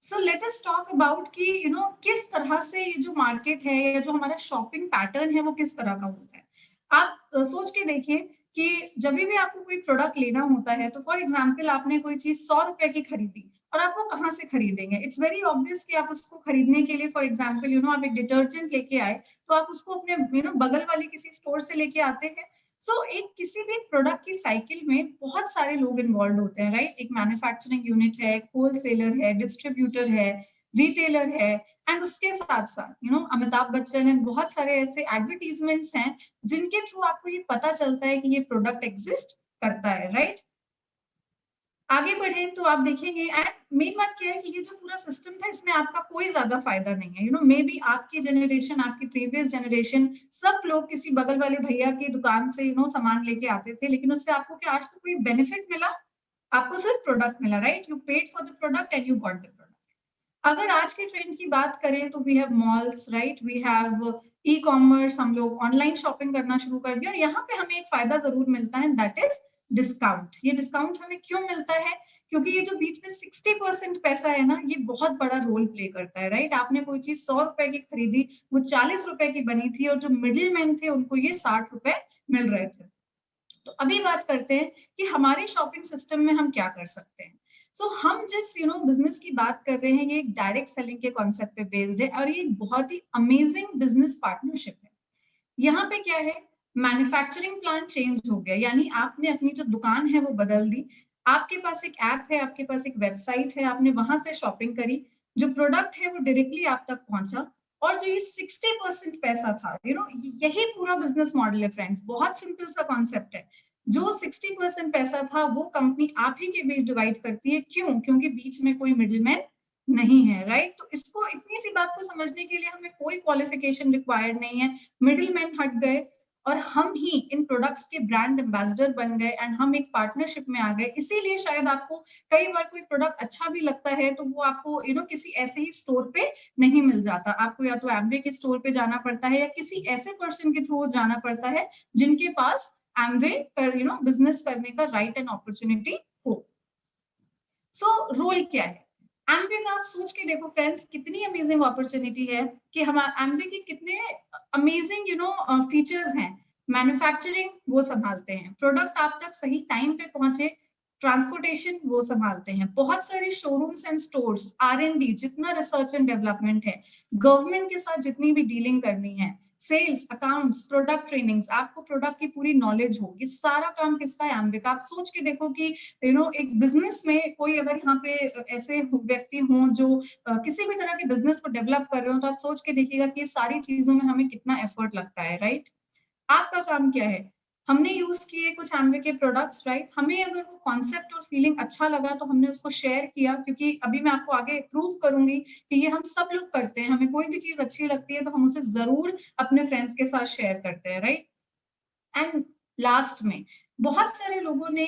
So let us talk about कि किस तरह से ये जो मार्केट है या जो हमारा शॉपिंग पैटर्न है वो किस तरह का होता है। आप सोच के देखिए कि जब भी आपको कोई प्रोडक्ट लेना होता है तो फॉर एग्जाम्पल आपने कोई चीज 100 रुपए की खरीदी और आप वो कहाँ से खरीदेंगे? इट्स वेरी ऑब्वियस कि आप उसको खरीदने के लिए फॉर एग्जाम्पल आप एक डिटर्जेंट लेके आए तो आप उसको अपने बगल वाले किसी स्टोर से लेके आते हैं। सो एक किसी भी प्रोडक्ट की साइकिल में बहुत सारे लोग इन्वॉल्व होते हैं, राइट? एक मैन्युफैक्चरिंग यूनिट है, एक होलसेलर है, डिस्ट्रीब्यूटर है, रिटेलर है, एंड उसके साथ साथ अमिताभ बच्चन एंड बहुत सारे ऐसे एडवर्टीजमेंट्स हैं जिनके थ्रू आपको ये पता चलता है कि ये प्रोडक्ट एग्जिस्ट करता है, राइट? आगे बढ़े तो आप देखेंगे, एंड मेन बात क्या है कि ये जो पूरा सिस्टम था इसमें आपका कोई ज्यादा फायदा नहीं है। मे बी आपकी जनरेशन, आपकी प्रीवियस जनरेशन, सब लोग किसी बगल वाले भैया की दुकान से सामान लेके आते थे, लेकिन उससे आपको क्या आज तक कोई बेनिफिट मिला? आपको सिर्फ प्रोडक्ट मिला, right? You paid for the product and you got the product. अगर आज के ट्रेंड की बात करें तो we have malls, right? We have e commerce, हम लोग ऑनलाइन शॉपिंग करना शुरू कर दिया और यहाँ पे हमें एक फायदा जरूर मिलता है, दैट इज डिस्काउंट। ये डिस्काउंट हमें क्यों मिलता है? क्योंकि ये जो बीच में 60% पैसा है ना, ये बहुत बड़ा रोल प्ले करता है, राइट? आपने कोई चीज 100 रुपए की खरीदी, वो 40 रुपए की बनी थी और जो मिडिल मैन थे उनको ये 60 रुपए मिल रहे थे। तो अभी बात करते हैं कि हमारे शॉपिंग सिस्टम में हम क्या कर सकते हैं। हम जिस बिजनेस की बात कर रहे हैं ये एक डायरेक्ट सेलिंग के कॉन्सेप्ट पे बेस्ड है और ये बहुत ही अमेजिंग बिजनेस पार्टनरशिप है। यहाँ पे क्या है, मैन्युफैक्चरिंग प्लांट चेंज हो गया, यानी आपने अपनी जो दुकान है वो बदल दी। आपके पास एक ऐप है, आपके पास एक वेबसाइट है, आपने वहां से शॉपिंग करी, जो प्रोडक्ट है वो डायरेक्टली आप तक पहुंचा, और जो ये 60% पैसा था, यही पूरा बिजनेस मॉडल है फ्रेंड्स। बहुत सिंपल सा कॉन्सेप्ट है। जो 60% पैसा था वो कंपनी आप ही के बीच डिवाइड करती है। क्यों? क्योंकि बीच में कोई मिडिलमैन नहीं है, राइट? तो इसको, इतनी सी बात को समझने के लिए हमें कोई क्वालिफिकेशन रिक्वायर्ड नहीं है। मिडिलमैन हट गए और हम ही इन प्रोडक्ट्स के ब्रांड एम्बेसडर बन गए एंड हम एक पार्टनरशिप में आ गए। इसीलिए शायद आपको कई बार कोई प्रोडक्ट अच्छा भी लगता है तो वो आपको किसी ऐसे ही स्टोर पे नहीं मिल जाता। आपको या तो एम्वे के स्टोर पे जाना पड़ता है या किसी ऐसे पर्सन के थ्रू जाना पड़ता है जिनके पास एम्वे बिजनेस करने का राइट एंड अपॉर्चुनिटी हो। रोल क्या है एम्वे का? आप सोच के देखो फ्रेंड्स, कितनी अमेजिंग अपॉर्चुनिटी है कि हम एम्वे के कितने अमेजिंग फीचर्स हैं। मैन्युफैक्चरिंग वो संभालते हैं, प्रोडक्ट आप तक सही टाइम पे पहुंचे, ट्रांसपोर्टेशन वो संभालते हैं, बहुत सारे शोरूम्स एंड स्टोर्स, R&D, जितना रिसर्च एंड डेवलपमेंट है, गवर्नमेंट के साथ जितनी भी डीलिंग करनी है, सेल्स, अकाउंट्स, प्रोडक्ट ट्रेनिंग्स, आपको प्रोडक्ट की पूरी नॉलेज हो, ये सारा काम किसका है? एम्वे का। आप सोच के देखो कि एक बिजनेस में कोई अगर यहाँ पे ऐसे व्यक्ति हों जो किसी भी तरह के बिजनेस को डेवलप कर रहे हो, तो आप सोच के देखिएगा कि ये सारी चीजों में हमें कितना एफर्ट लगता है, राइट? आपका काम क्या है? हमने यूज किए कुछ एम्वे के प्रोडक्ट्स, राइट? हमें अगर वो कॉन्सेप्ट और फीलिंग अच्छा लगा तो हमने उसको शेयर किया, क्योंकि अभी मैं आपको आगे प्रूव करूंगी कि ये हम सब लोग करते हैं। हमें कोई भी चीज अच्छी लगती है तो हम उसे जरूर अपने फ्रेंड्स के साथ शेयर करते हैं, राइट? एंड लास्ट में बहुत सारे लोगों ने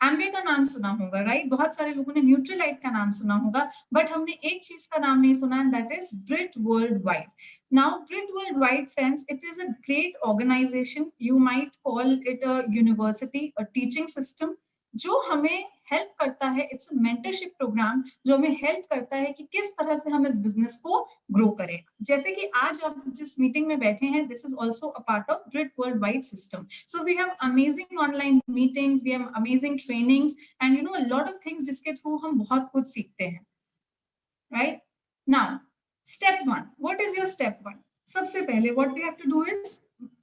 एम्वे का नाम सुना होगा, राइट? बहुत सारे लोगों ने न्यूट्रीलाइट का नाम सुना होगा, बट हमने एक चीज का नाम नहीं सुना, and that is Brit world wide. Now Brit world wide friends, it is a great organisation, you might call it a university, a teaching system, जो हमें हेल्प करता है, इट्स अ मेंटरशिप प्रोग्राम जो हमें हेल्प करता है कि किस तरह से हम इस बिजनेस को ग्रो करें। जैसे कि आज आप जिस मीटिंग में बैठे हैं, this is also a part of grid world wide system. So we have amazing online meetings, we have amazing trainings and you know a lot of things जिसके थ्रू हम बहुत कुछ सीखते हैं, right? Now step 1, what is your step 1? सबसे पहले what we have to do is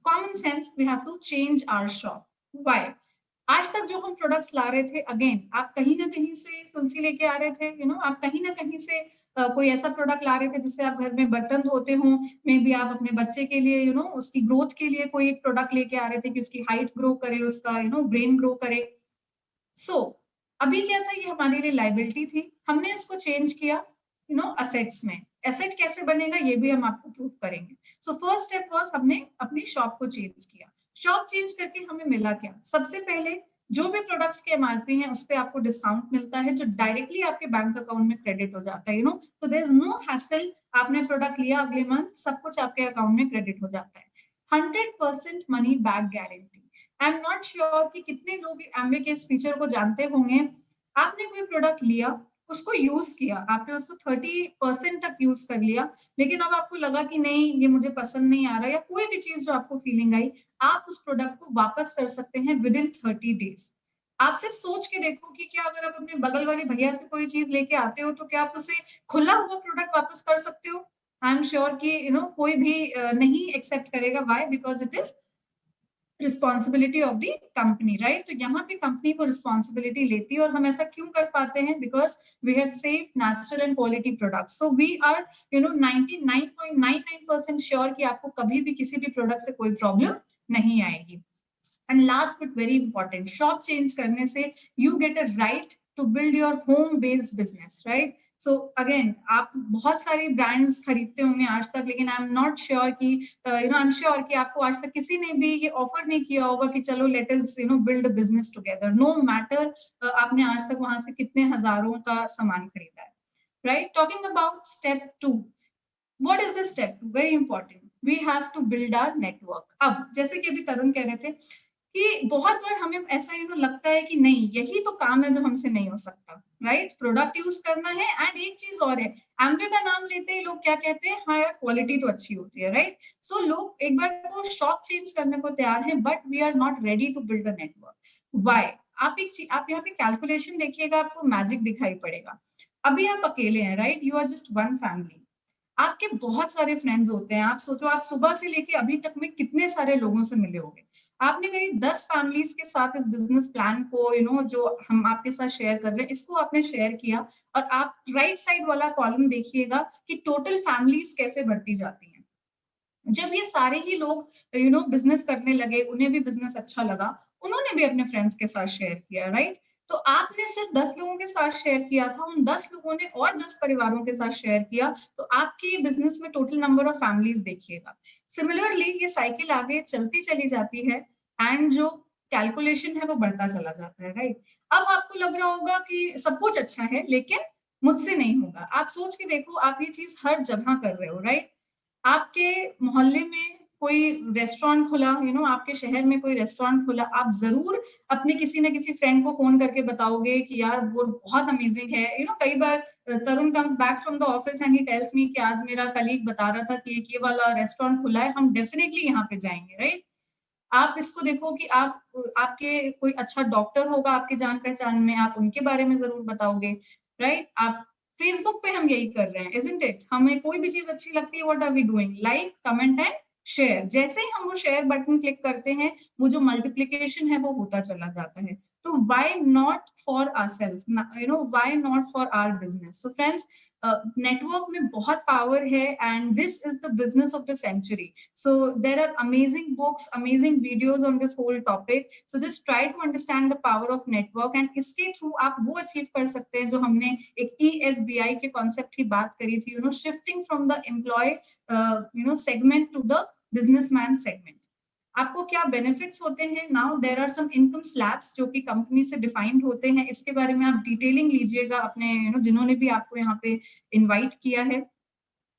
common sense, we have to change our shop. Why? आज तक जो हम प्रोडक्ट्स ला रहे थे, अगेन आप कहीं ना कहीं से तुलसी लेके आ रहे थे, यू नो आप कहीं ना कहीं से कोई ऐसा प्रोडक्ट ला रहे थे जिससे आप घर में बर्तन धोते हो, मे बी आप अपने बच्चे के लिए यू नो उसकी ग्रोथ के लिए कोई एक प्रोडक्ट लेके आ रहे थे कि उसकी हाइट ग्रो करे, उसका यू नो ब्रेन ग्रो करे। सो अभी क्या था, ये हमारे लिए लाइबिलिटी थी, हमने इसको चेंज किया यू नो असेट्स में। एसेट कैसे बनेगा ये भी हम आपको प्रूव करेंगे। सो फर्स्ट स्टेप वाज हमने अपनी शॉप को चेंज किया। शॉप चेंज करके हमें मिला क्या? सबसे पहले जो भी प्रोडक्ट्स के एमआरपी हैं उस पे आपको डिस्काउंट मिलता है जो डायरेक्टली आपके बैंक अकाउंट में क्रेडिट हो जाता है, यू नो, तो देयर इज नो हैसल। आपने प्रोडक्ट लिया, अगले मंथ सब कुछ आपके अकाउंट में क्रेडिट हो जाता है। 100% money back guarantee. I am not sure कि कितने लोग एमवे के इस फीचर को जानते होंगे। आपने कोई प्रोडक्ट लिया, उसको यूज किया, आपने उसको 30% तक यूज कर लिया, लेकिन अब आपको लगा कि नहीं ये मुझे पसंद नहीं आ रहा, या कोई भी चीज जो आपको फीलिंग आई, आप उस प्रोडक्ट को वापस कर सकते हैं विद इन 30 डेज। आप सिर्फ सोच के देखो कि क्या अगर आप अपने बगल वाले भैया से कोई चीज लेके आते हो तो क्या आप उसे खुला हुआ प्रोडक्ट वापस कर सकते हो? आई एम श्योर कि यू नो कोई भी नहीं एक्सेप्ट करेगा। Why? Because it is responsibility of the company, right? तो यहाँ पे कंपनी को रिस्पॉन्सिबिलिटी लेती है, और हम ऐसा क्यों कर पाते हैं? Because we have safe natural and quality products. So we are you know 99.99% sure कि आपको कभी भी किसी भी प्रोडक्ट से कोई प्रॉब्लम नहीं आएगी। And last but very important, shop change करने से you get a right to build your home based business, right? So again आप बहुत सारी ब्रांड्स खरीदते होंगे आज तक, लेकिन आई एम नॉट श्योर कि you know I am sure कि आपको आज तक किसी ने भी ये ऑफर नहीं किया होगा कि चलो let us you know build a business together, no matter आपने आज तक वहां से कितने हजारों का सामान खरीदा है, right? Talking about step 2, what is the step 2? Very important, we have to build our network. अब जैसे कि अभी तरुण कह रहे थे कि बहुत बार हमें ऐसा यू नो लगता है कि नहीं यही तो काम है जो हमसे नहीं हो सकता, राइट? प्रोडक्ट यूज करना है। एंड एक चीज और है, एम्वे का नाम लेते ही लोग क्या कहते हैं, हाँ यार क्वालिटी तो अच्छी होती है, राइट? सो लोग एक बार वो शॉप चेंज करने को तैयार है, but we are not ready to build a network. Why? आप यहाँ पे कैलकुलेशन देखिएगा, आपको मैजिक दिखाई पड़ेगा। अभी आप अकेले हैं, right? You are just one family, आपके बहुत सारे फ्रेंड्स होते हैं। आप सोचो आप सुबह से लेके अभी तक में कितने सारे लोगों से मिले होंगे। आपने करीब 10 फैमिलीज के साथ इस बिजनेस प्लान को यू नो जो हम आपके साथ शेयर कर रहे हैं इसको आपने शेयर किया, और आप राइट साइड वाला कॉलम देखिएगा कि टोटल फैमिलीज कैसे बढ़ती जाती हैं। जब ये सारे ही लोग यू नो बिजनेस करने लगे, उन्हें भी बिजनेस अच्छा लगा, उन्होंने भी अपने फ्रेंड्स के साथ शेयर किया, राइट? तो आपने सिर्फ 10 लोगों के साथ शेयर किया था, उन 10 लोगों ने और 10 परिवारों के साथ शेयर किया, तो आपके बिजनेस में टोटल नंबर ऑफ फैमिलीज देखिएगा। सिमिलरली ये साइकिल आगे चलती चली जाती है, एंड जो कैलकुलेशन है वो बढ़ता चला जाता है, राइट? अब आपको लग रहा होगा कि सब कुछ अच्छा है लेकिन मुझसे नहीं होगा। आप सोच के देखो, आप ये चीज हर जगह कर रहे हो, राइट? आपके मोहल्ले में कोई रेस्टोरेंट खुला, यू नो आपके शहर में कोई रेस्टोरेंट खुला, आप जरूर अपने किसी ना किसी फ्रेंड को फोन करके बताओगे कि यार वो बहुत अमेजिंग है। यू नो कई बार Tarun comes back from the office and he tells me कि आज मेरा कलीग बता रहा था कि ये वाला रेस्टोरेंट खुला है, हम डेफिनेटली यहाँ पे जाएंगे, राइट? आप इसको देखो कि आप आपके कोई अच्छा डॉक्टर होगा आपके जान पहचान में, आप उनके बारे में जरूर बताओगे, राइट? आप फेसबुक पे हम यही कर रहे हैं, इजंट इट? हमें कोई भी चीज अच्छी लगती है, what are we doing? Like, comment and share. जैसे ही हम वो शेयर बटन क्लिक करते हैं, वो जो मल्टीप्लीकेशन है वो होता चला जाता है। तो why not for ourselves, you know why not for our business? So friends, network में बहुत पावर है, and this is the business of the century. So there are amazing books, amazing videos on this whole topic. So just try to understand the power of network, and इसके through आप वो achieve कर सकते हैं जो हमने एक ESBI के कॉन्सेप्ट की बात करी थी, you know, shifting from the employee you know segment to the businessman segment. आपको क्या बेनिफिट्स होते हैं? Now there are some income slabs जो कि कंपनी से डिफाइंड होते हैं, इसके बारे में आप डिटेलिंग लीजिएगा अपने यू नो जिन्होंने भी आपको यहाँ पे इनवाइट किया है।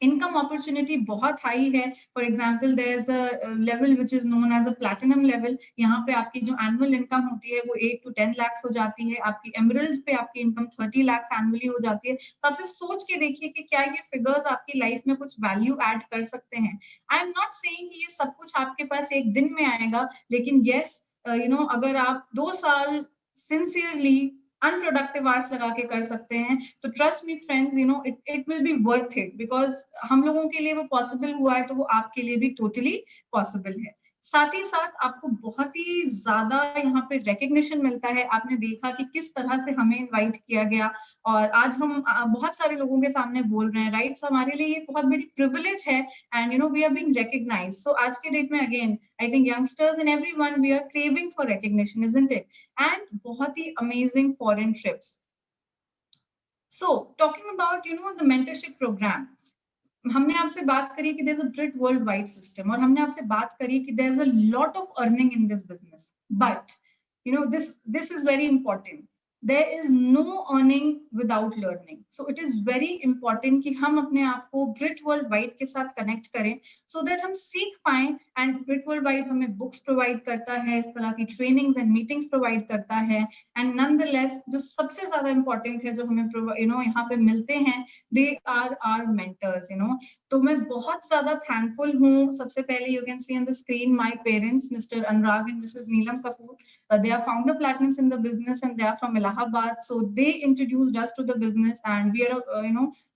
इनकम अपॉर्चुनिटी बहुत हाई है। For example there is a level which is known as a platinum level. यहाँ पे आपकी जो एनुअल इनकम होती है वो 8 to 10 lakhs हो जाती है। आपकी एमरल्ड पे आपकी इनकम 30 lakhs एनुअली हो जाती है। तो आपसे सोच के देखिए कि क्या ये फिगर्स आपकी लाइफ में कुछ वैल्यू ऐड कर सकते हैं। आई एम नॉट सेइंग कि ये सब कुछ आपके पास एक दिन में आएगा, लेकिन यस अगर आप 2 साल सिंसियरली अनप्रोडक्टिव आवर्स लगा के कर सकते हैं, तो trust me friends, it will be worth it, because हम लोगों के लिए वो पॉसिबल हुआ है, तो वो आपके लिए भी टोटली पॉसिबल है। साथ ही साथ आपको बहुत ही ज्यादा यहाँ पे रिकग्निशन मिलता है। आपने देखा कि किस तरह से हमें इनवाइट किया गया और आज हम बहुत सारे लोगों के सामने बोल रहे हैं, राइट? सो हमारे लिए ये बहुत बड़ी प्रिविलेज है and we are being recognised. So आज के डेट में again I think youngsters and everyone we are craving for recognition, isn't it? And बहुत ही amazing foreign trips. So talking about the mentorship program, हमने आपसे बात करी कि there's a great worldwide system और हमने आपसे बात करी कि there's a lot of earning in this business, but this is very important. There is no earning without learning. So it is very important कि हम अपने आप को Brit Worldwide के साथ कनेक्ट करें so that हम सीख पाएं। एंड Brit Worldwide हमें बुक्स प्रोवाइड करता है, इस तरह की ट्रेनिंग्स एंड मीटिंग्स प्रोवाइड करता है। एंड नॉनदलेस जो सबसे ज्यादा इंपॉर्टेंट है जो हमें यहाँ पे मिलते हैं, दे आर आवर मेंटर्स। तो मैं बहुत ज्यादा थैंकफुल हूँ। सबसे पहले you can see on the screen my parents, mister Anurag and Mrs Neelam Kapoor. They are founder platinums in the business and they are from Allahabad. So they introduced us to the business and we are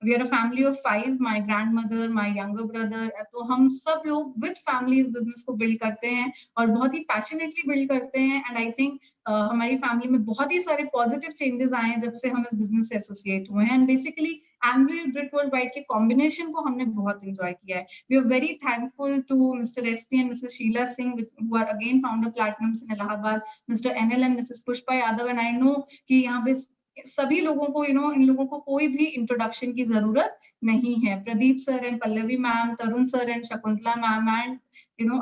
we are a family of 5, my grandmother, my younger brother. तो हम सब लोग with family इस business को build करते हैं और बहुत ही passionately build करते हैं। And I think हमारी फैमिली में बहुत ही सारे पॉजिटिव चेंजेस आए हैं जब से हम इस बिजनेस से एसोसिएट हुए हैं। एंड बेसिकली Amway और Brit Worldwide के कॉम्बिनेशन को हमने बहुत एंजॉय किया है। We are very thankful to mister SP and missus Sheela Singh who are again founder platinums in Allahabad, mister NL and missus Pushpa Yadav. And I know कि यहाँ पे सभी लोगों को इन लोगों को कोई भी इंट्रोडक्शन की जरूरत नहीं है। Pradeep sir and Pallavi ma'am, Tarun sir and Shakuntala ma'am, and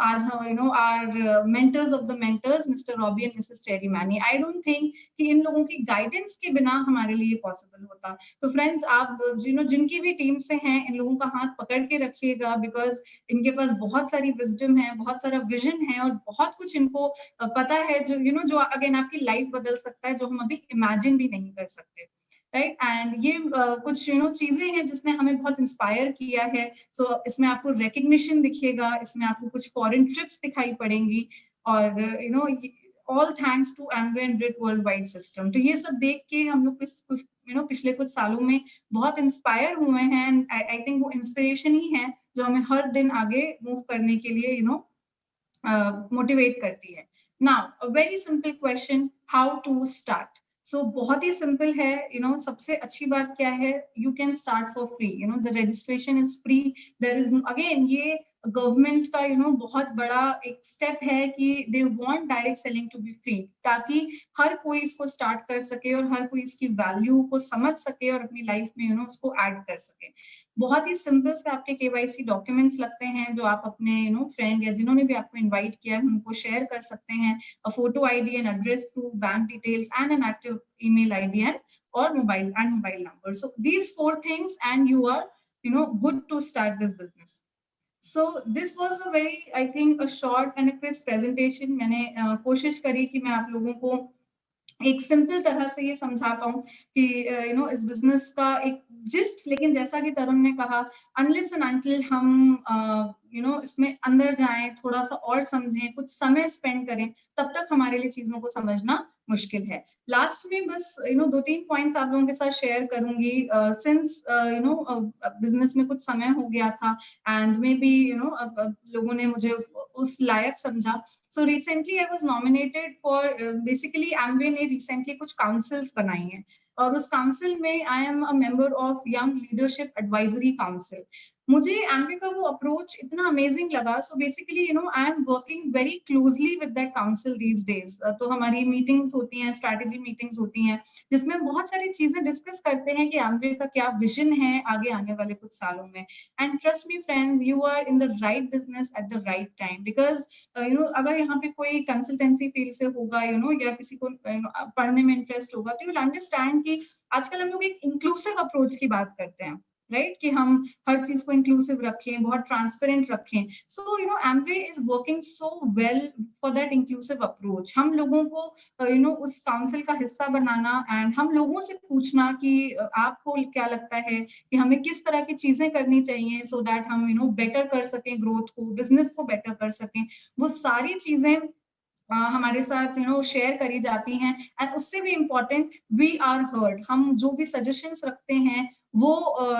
आज हम are mentors of the mentors mister Robby and missus Cherry Maini. I don't think कि इन लोगों की गाइडेंस के बिना हमारे लिए पॉसिबल होता। तो फ्रेंड्स, आप जिनकी भी टीम से हैं, इन लोगों का हाथ पकड़ के रखिएगा, बिकॉज इनके पास बहुत सारी विजडम है, बहुत सारा विजन है और बहुत कुछ इनको पता है जो अगेन आपकी लाइफ बदल सकता है, जो हम अभी इमेजिन भी नहीं कर सकते, राइट? एंड ये कुछ चीजें हैं जिसने हमें बहुत इंस्पायर किया है। सो इसमें आपको रिकग्निशन दिखेगा, इसमें आपको कुछ फॉरेन ट्रिप्स दिखाई पड़ेंगी और all thanks to Amway and Brit Worldwide system. तो ये सब देख के हम लोग कुछ पिछले कुछ सालों में बहुत इंस्पायर हुए हैं। एंड आई थिंक वो इंस्पिरेशन ही है जो हमें हर दिन आगे मूव करने के लिए मोटिवेट करती है। Now a very simple question, how to start? So बहुत ही सिंपल है। सबसे अच्छी बात क्या है, you can start for free. The registration is free. There is again ये गवर्नमेंट का बहुत बड़ा एक स्टेप है कि they want direct selling to be free, ताकि हर कोई इसको स्टार्ट कर सके और हर कोई इसकी वैल्यू को समझ सके और अपनी लाइफ में उसको ऐड कर सके। बहुत ही सिंपल से आपके केवाईसी डॉक्यूमेंट्स लगते हैं जो आप अपने फ्रेंड या जिन्होंने भी आपको इनवाइट किया है उनको शेयर कर सकते हैं। A photo ID and address proof, bank details and an active email ID and और mobile number. So these 4 things and you are good to start this business. So this was a very, I think, a short and a crisp presentation. मैंने कोशिश करी कि मैं आप लोगों को एक सिंपल तरह से ये समझा पाऊं कि इस बिजनेस का एक जिस्ट। लेकिन जैसा कि तरुण ने कहा, अनलेस एंड अनटिल हम इसमें अंदर जाएं, थोड़ा सा और समझें, कुछ समय स्पेंड करें, तब तक हमारे लिए चीजों को समझना मुश्किल है। लास्ट में बस 2-3 पॉइंट्स आप लोगों के साथ शेयर करूंगी। सिंस बिजनेस में कुछ समय हो गया था एंड मे बी लोगों ने मुझे उस लायक समझा। So recently I was nominated for basically Amway ने recently कुछ councils बनाई हैं और उस council में I am a member of Young Leadership Advisory Council। मुझे Amway का वो approach इतना amazing लगा। So basically I am working very closely with that council these days। तो हमारी meetings होती हैं, strategy meetings होती हैं, जिसमें हम बहुत सारी चीजें डिस्कस करते हैं कि Amway का क्या विजन है आगे आने वाले कुछ सालों में। And trust me friends, you are in the right business at the right time, because अगर यहाँ पे कोई कंसल्टेंसी फील्ड से होगा या किसी को पढ़ने में इंटरेस्ट होगा, तो यू विल अंडरस्टैंड कि आजकल हम लोग एक इंक्लूसिव अप्रोच की बात करते हैं। राइट, कि हम हर चीज को इंक्लूसिव रखें, बहुत ट्रांसपेरेंट रखें. So you know Amway is working so well for that inclusive approach. हम लोगों को यू नो उस काउंसिल का हिस्सा बनाना एंड हम लोगों से पूछना कि आपको क्या लगता है कि हमें किस तरह की चीजें करनी चाहिए सो दैट हम यू नो बेटर कर सकें, ग्रोथ को, बिजनेस को बेटर कर सकें. वो सारी चीजें हमारे साथ यू नो शेयर करी जाती हैं. एंड उससे भी इम्पोर्टेंट, वी आर हर्ड. हम जो भी सजेशंस रखते हैं वो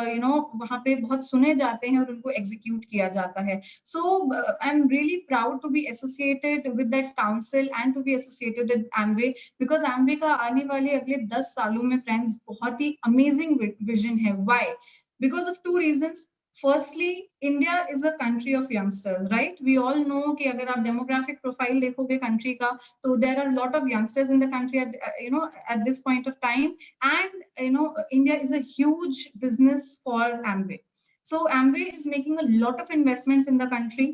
यू नो वहाँ पे बहुत सुने जाते हैं और उनको एग्जीक्यूट किया जाता है. So I am really proud to be associated with that council and to be associated with Amway, because Amway का आने वाले अगले 10 सालों में फ्रेंड्स बहुत ही अमेजिंग विजन है. Why? Because of two reasons. Firstly, India is a country of youngsters, right? We all know कि अगर आप demographic profile देखोगे country का, तो there are a lot of youngsters in the country at you know at this point of time, and you know India is a huge business for Amway. So Amway is making a lot of investments in the country,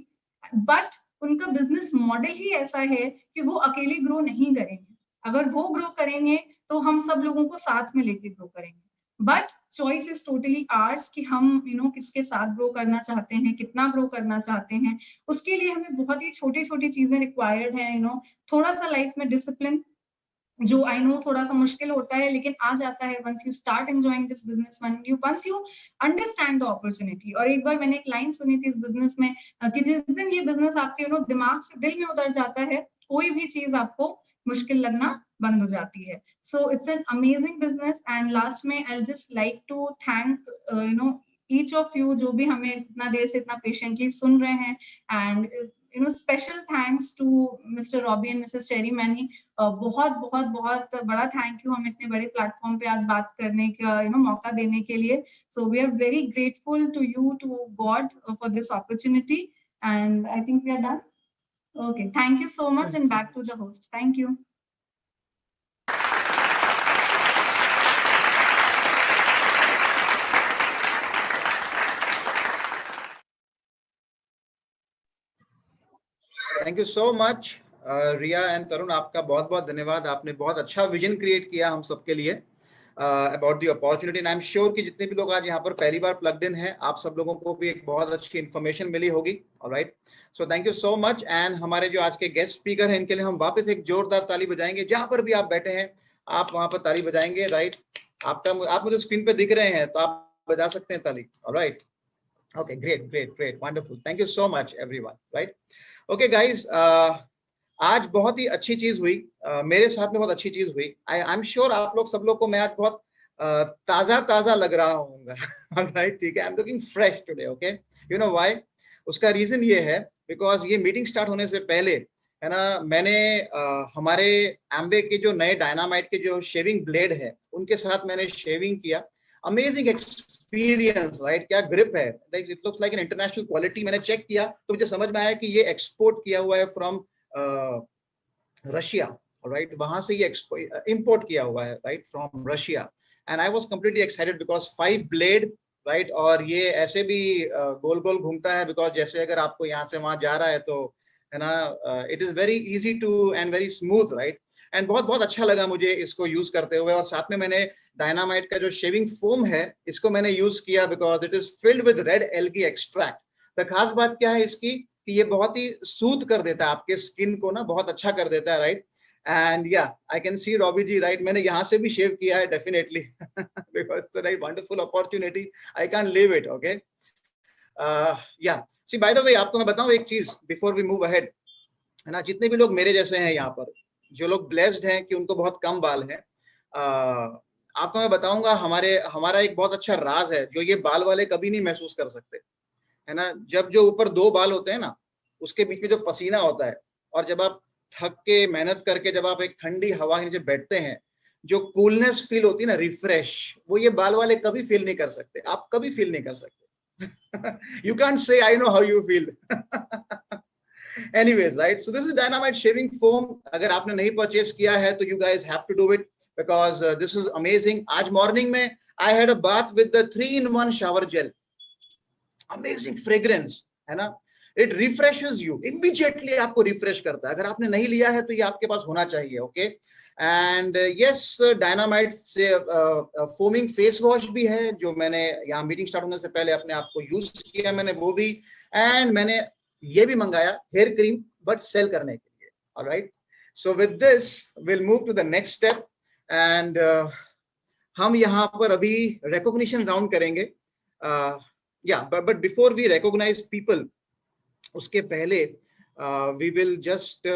but उनका business model ही ऐसा है कि वो अकेले grow नहीं करेंगे. अगर वो grow करेंगे तो हम सब लोगों को साथ में लेके grow करेंगे. But choice is totally ours कि हम यू नो किसके साथ ग्रो करना चाहते हैं, कितना ग्रो करना चाहते हैं. उसके लिए हमें बहुत ही छोटी छोटी चीजें रिक्वायर्ड है. यू नो थोड़ा सा लाइफ में डिसिप्लिन, जो आई नो थोड़ा सा मुश्किल होता है लेकिन आ जाता है once you start enjoying this business, once you understand the opportunity. और एक बार मैंने एक लाइन सुनी थी इस बिजनेस में कि जिस दिन ये बिजनेस आपके यू नो दिमाग से दिल में उतर जाता है, कोई भी चीज आपको मुश्किल लगना बंद हो जाती है. So it's an amazing business. And last में I just like to thank you know each of you जो भी हमें इतना देर से इतना पेशेंटली सुन रहे हैं. And you know special thanks to mister Robby and missus Cherry Maini. बहुत बहुत बहुत बड़ा थैंक यू हमें इतने बड़े प्लेटफॉर्म पे आज बात करने का यू नो मौका देने के लिए. So we are very grateful to you, to god for this opportunity. And I think we are done. Okay, thank you so much. And back to the host. Thank you. Thank you so much Riya and Tarun, आपका बहुत बहुत धन्यवाद. आपने बहुत अच्छा vision create किया हम सबके लिए about the opportunity. And I am sure कि जितने भी लोग आज यहाँ पर पहली बार प्लग्ड इन हैं, आप सब लोगों को भी एक बहुत अच्छी इन्फॉर्मेशन मिली होगी. Alright, so thank you so much. And हमारे जो आज के गेस्ट स्पीकर हैं, इनके लिए हम वापस एक जोरदार ताली बजाएंगे. जहां पर भी आप बैठे हैं आप वहां पर ताली बजाएंगे. राइट, आप मुझे स्क्रीन पे दिख रहे हैं तो आप बजा सकते हैं ताली. Alright, okay, great great great, wonderful. Thank you so much everyone. Right, okay guys, आज बहुत ही अच्छी चीज हुई. मेरे साथ में बहुत अच्छी चीज हुई. आई एम श्योर आप लोग सब लोग को मैं आज बहुत ताजा ताजा लग रहा हूँ. राइट, ठीक है. I am looking fresh today. Okay, you know why? उसका रीजन ये है बिकॉज ये मीटिंग स्टार्ट होने से पहले है ना, मैंने हमारे एम्वे के जो नए डायनामाइट के जो शेविंग ब्लेड है उनके साथ मैंने शेविंग किया. Amazing experience. राइट, क्या ग्रिप है. It looks like an international quality. मैंने चेक किया तो मुझे समझ में आया कि ये एक्सपोर्ट किया हुआ है फ्रॉम रशिया. राइट, वहां से ये इंपोर्ट किया हुआ है. Right, from Russia. And I was completely excited because 5 blade. Right, और ये ऐसे भी गोल गोल घूमता है बिकॉज जैसे अगर आपको यहाँ से वहां जा रहा है तो है ना, it is very easy to and very smooth. Right, and बहुत बहुत अच्छा लगा मुझे इसको यूज करते हुए. और साथ में मैंने डायनामाइट का जो शेविंग फोम है इसको मैंने यूज किया because it is filled with red algae extract. तो खास बात क्या है इसकी कि ये बहुत ही सूद कर देता है आपके स्किन को ना, बहुत अच्छा कर देता है. Right, and yeah I can see Robby ji. Right, मैंने यहाँ से भी शेव किया है definitely because it's a very wonderful opportunity. I can live it. Okay, yeah see by the way आपको मैं बताऊं एक चीज बिफोर वी मूव अहेड, है ना. जितने भी लोग मेरे जैसे हैं यहाँ पर, जो लोग ब्लेस्ड हैं कि उनको बहुत कम बाल हैं, आपको मैं बताऊंगा हमारा एक बहुत अच्छा राज है जो ये बाल वाले कभी नहीं महसूस कर सकते, है ना. जब जो ऊपर 2 बाल होते हैं ना, उसके बीच में जो पसीना होता है, और जब आप थक के मेहनत करके जब आप एक ठंडी हवा के नीचे बैठते हैं, जो कूलनेस फील होती है ना, रिफ्रेश, वो ये बाल वाले कभी फील नहीं कर सकते. आप कभी फील नहीं कर सकते. You can't say I know how you feel. Anyways, right, so this is Dynamite shaving foam. अगर आपने नहीं परचेज किया है तो you guys have to do it because this is amazing. आज मॉर्निंग में I had a bath with the 3-in-1 shower gel. Amazing fragrance, है ना. It refreshes you immediately. आपको रिफ्रेश करता है. अगर आपने नहीं लिया है तो ये आपके पास होना चाहिए. ओके, एंड यस, डायनामाइट से फोमिंग फेस वॉश भी है जो मैंने यहाँ मीटिंग स्टार्ट होने से पहले अपने आप को यूज किया मैंने, वो भी। एंड मैंने ये भी मंगाया हेयर क्रीम, बट सेल करने के लिए। Alright, so with this will move to the next step and हम यहाँ पर अभी रिकॉग्निशन राउंड करेंगे। But before we recognize people, उसके पहले we will just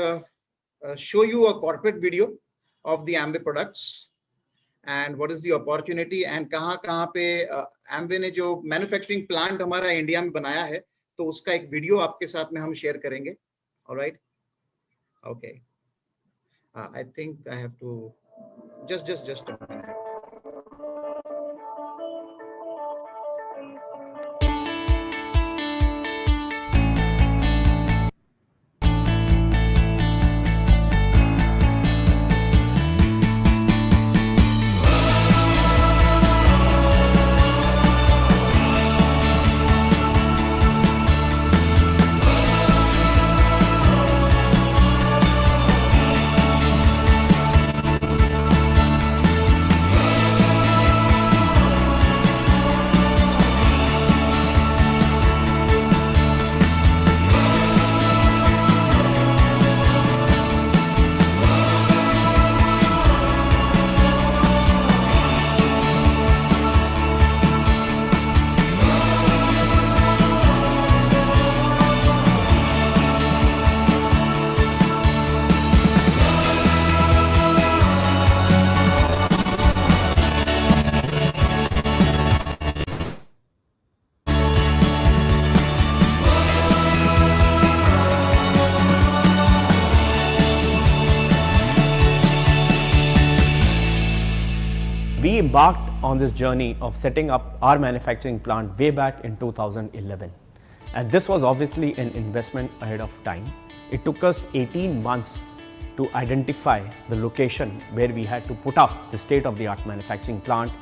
show you a corporate video of the Amway products and what is the opportunity and कहाँ पे Amway ने जो मैन्युफैक्चरिंग प्लांट हमारा इंडिया में बनाया है, तो उसका एक वीडियो आपके साथ में हम शेयर करेंगे। Alright, okay, I think I have to just a minute. We embarked on this journey of setting up our manufacturing plant way back in 2011. And this was obviously an investment ahead of time. It took us 18 months to identify the location where we had to put up the state-of-the-art manufacturing plant.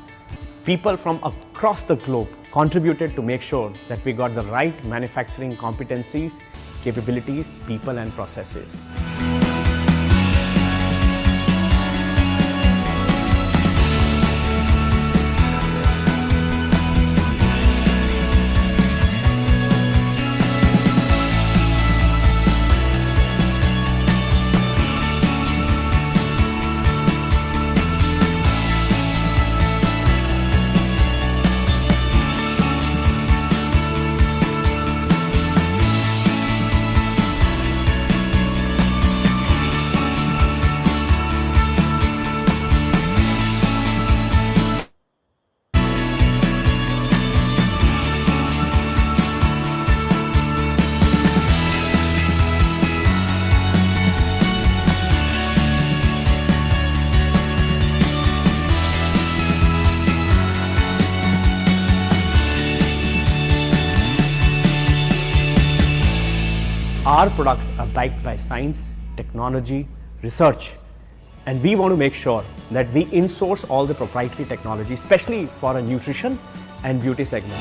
People from across the globe contributed to make sure that we got the right manufacturing competencies, capabilities, people and processes. Our products are backed by science, technology, research, and we want to make sure that we in-source all the proprietary technology, especially for a nutrition and beauty segment.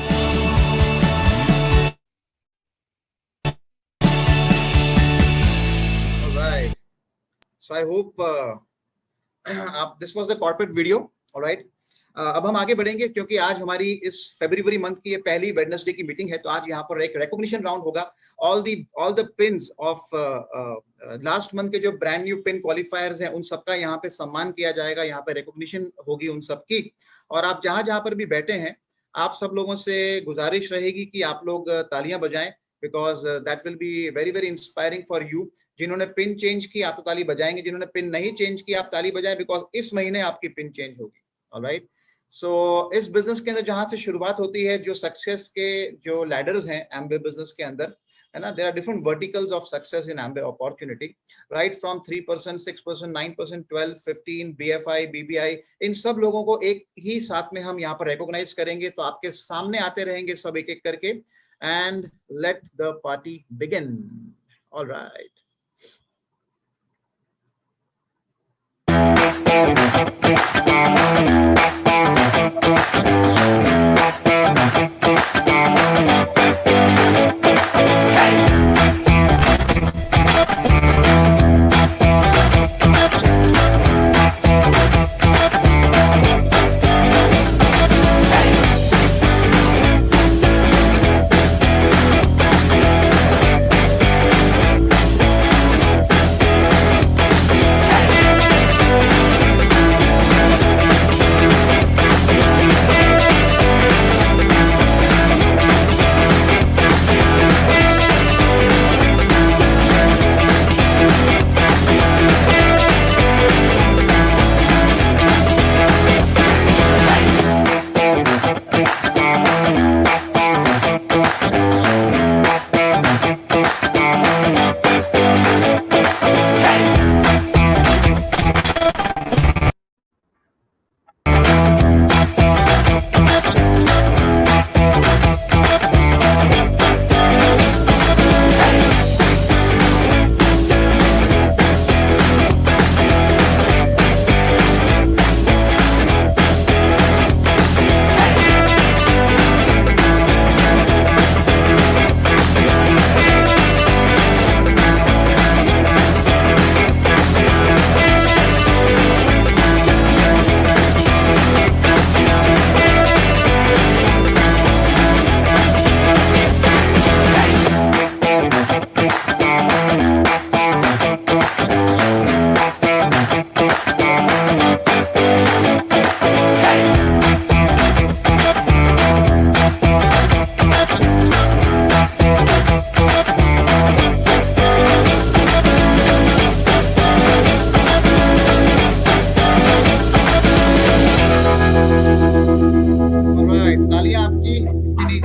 All right. So I hope this was the corporate video. All right. अब हम आगे बढ़ेंगे क्योंकि आज हमारी इस फरवरी month की ये पहली वेडनेसडे की मीटिंग है, तो आज यहाँ पर एक रिकॉग्निशन राउंड होगा। All the pins of last month के जो ब्रांड न्यू पिन क्वालिफायर्स हैं, उन सबका यहाँ पे सम्मान किया जाएगा, यहाँ पे रिकॉग्निशन होगी उन सबकी। और आप जहां पर भी बैठे हैं, आप सब लोगों से गुजारिश रहेगी कि आप लोग तालियां बजाएं, because that will be very very inspiring for you. जिन्होंने पिन चेंज की आप तो ताली बजाएंगे, जिन्होंने पिन नहीं चेंज की आप ताली बजाएं, बिकॉज इस महीने आपकी पिन चेंज होगी। ऑलराइट, सो इस बिजनेस के अंदर जहां से शुरुआत होती है, जो सक्सेस के जो लैडर्स हैं एम्बे बिजनेस के अंदर, है ना, there are different verticals of success in Amway opportunity, right from 3%, 6%, 9%, 12, 15, BFI, BBI, इन सब लोगों को एक ही साथ में हम यहाँ पर रिकॉग्नाइज करेंगे। तो आपके सामने आते रहेंगे सब एक एक करके, and let the party begin. Alright, तालियां आपकी नहीं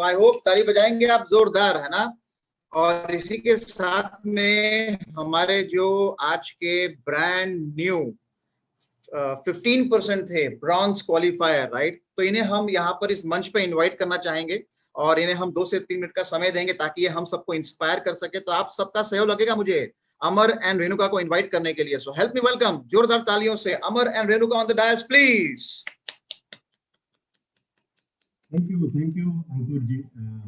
आई होप ताली बजाएंगे आप जोरदार, है ना। और इसी के साथ में हमारे जो आज के ब्रांड न्यू 15% थे ब्रॉन्ज क्वालिफायर, राइट, तो इन्हें हम यहाँ पर इस मंच पे इनवाइट करना चाहेंगे और इन्हें हम 2 से 3 मिनट का समय देंगे ताकि ये हम सबको इंस्पायर कर सके। तो आप सबका सहयोग लगेगा मुझे अमर एंड रेणुका को इनवाइट करने के लिए। सो हेल्प मी वेलकम जोरदार तालियों से Amar and Renuka on the dais please. Thank you, Ankur ji,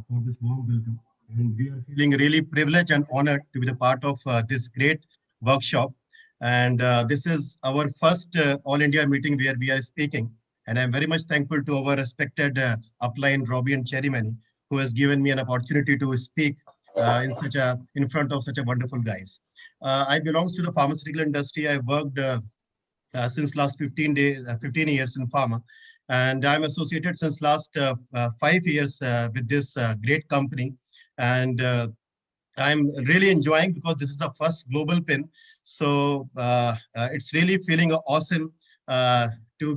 for this warm welcome. And we are feeling really privileged and honored to be the part of this great workshop. And this is our first All India meeting where we are speaking. And I'm very much thankful to our respected upline Robbie and Cherrymany, who has given me an opportunity to speak in front of such a wonderful guys. I belong to the pharmaceutical industry. I worked since last 15 years in pharma. And I'm associated since last 5 years with this great company. And I'm really enjoying because this is the first global pin. So it's really feeling awesome to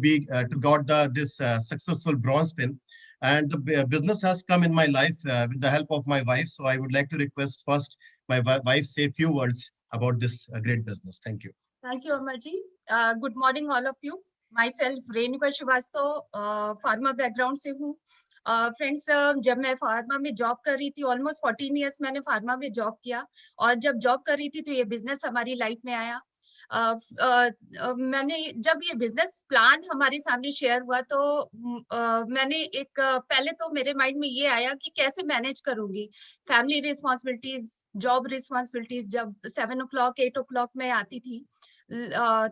got this successful bronze pin. And the business has come in my life with the help of my wife. So I would like to request first my wife say a few words about this great business. Thank you. Thank you, Amarji. Good morning, all of you. Myself, Renuka Srivastava, pharma background से हूँ। Friends, जब मैं pharma में job कर रही थी, almost 14 years मैंने pharma में जॉब किया, और जब जॉब कर रही थी तो ये बिजनेस हमारी लाइफ में आया। मैंने जब ये बिजनेस प्लान हमारे सामने शेयर हुआ तो मैंने पहले तो मेरे माइंड में ये आया कि कैसे मैनेज करूंगी फैमिली रिस्पॉन्सिबिलिटीज, जॉब रिस्पॉन्सिबिलिटीज जब 7 o'clock 8 o'clock में आती थी।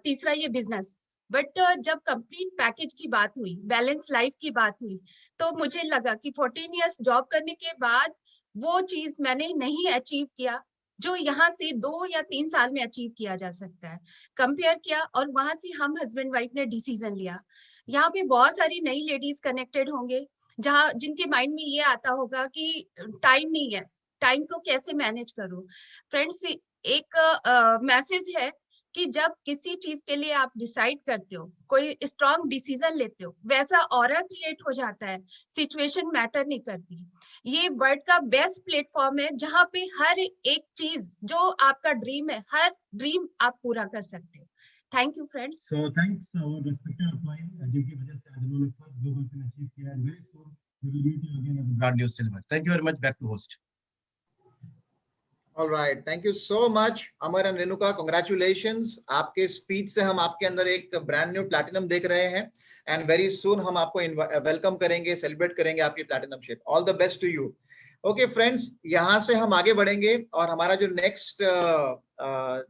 तीसरा ये बिजनेस। बट जब कंप्लीट पैकेज की बात हुई, बैलेंस लाइफ की बात हुई, तो मुझे लगा कि 14 इयर्स जॉब करने के बाद वो चीज मैंने नहीं अचीव किया जो यहाँ से 2 या 3 साल में अचीव किया जा सकता है। कंपेयर किया और वहां से हम हस्बैंड वाइफ ने डिसीजन लिया। यहाँ पे बहुत सारी नई लेडीज कनेक्टेड होंगे जिनके माइंड में ये आता होगा कि टाइम नहीं है, टाइम को कैसे मैनेज करूं। फ्रेंड्स, एक मैसेज है कि जब किसी चीज के लिए आप डिसाइड करते हो, कोई स्ट्रॉन्ग डिसीजन लेते हो, वैसा ऑरा क्रिएट हो जाता है, सिचुएशन मैटर नहीं करती। ये वर्ल्ड का बेस्ट प्लेटफॉर्म है जहां पे हर एक चीज जो आपका ड्रीम है, हर ड्रीम आप पूरा कर सकते हो। Thank you friends. So thanks our respected upline जिनकी वजह से आज उन्होंने फर्स्ट ग्लोबल पिन अचीव किया, and very soon we will meet you again as a brand new silver. Thank you very much. Back to host. All right, thank you so much, Amar and Renuka. Congratulations. आपके speech से हम आपके अंदर एक brand new platinum देख रहे हैं, and very सून हम आपको वेलकम करेंगे, सेलिब्रेट करेंगे आपकी platinum ship. All the best to you. Okay friends, यहाँ से हम आगे बढ़ेंगे और हमारा जो नेक्स्ट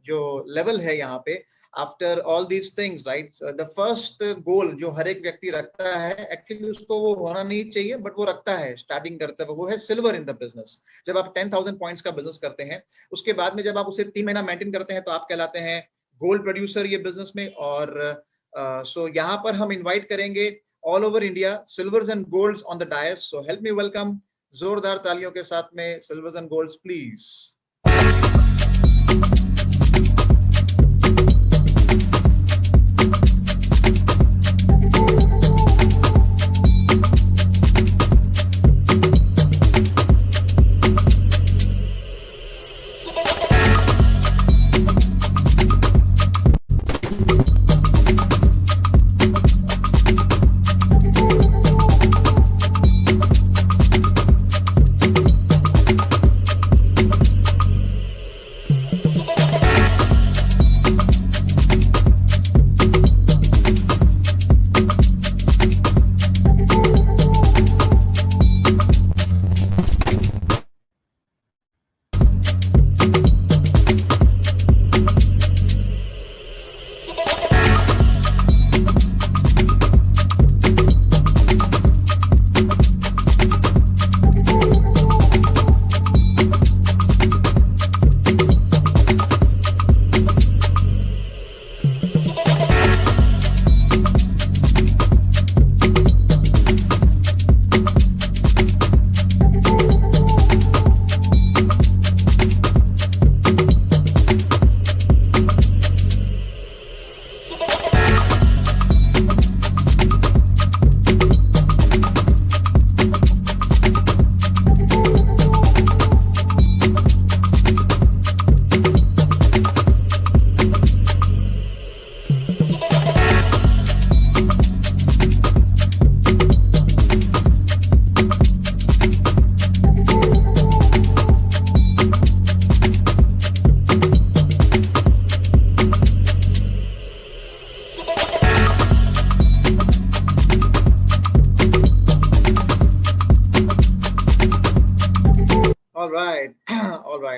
जो लेवल है यहाँ पे, after all these things, right, the first goal जो हर एक व्यक्ति रखता है, एक्चुअली उसको वो होना नहीं चाहिए बट वो रखता है स्टार्टिंग करते हुए, वो है सिल्वर इन द बिजनेस। जब आप 10,000 पॉइंट्स का बिजनेस करते हैं, उसके बाद में जब आप उसे 3 महीना मेंटेन करते हैं तो आप कहलाते हैं गोल्ड प्रोड्यूसर ये बिजनेस में। और सो यहाँ पर हम इन्वाइट करेंगे all over India silvers and golds on the dais. So help me welcome जोरदार तालियों के साथ में silvers and golds please.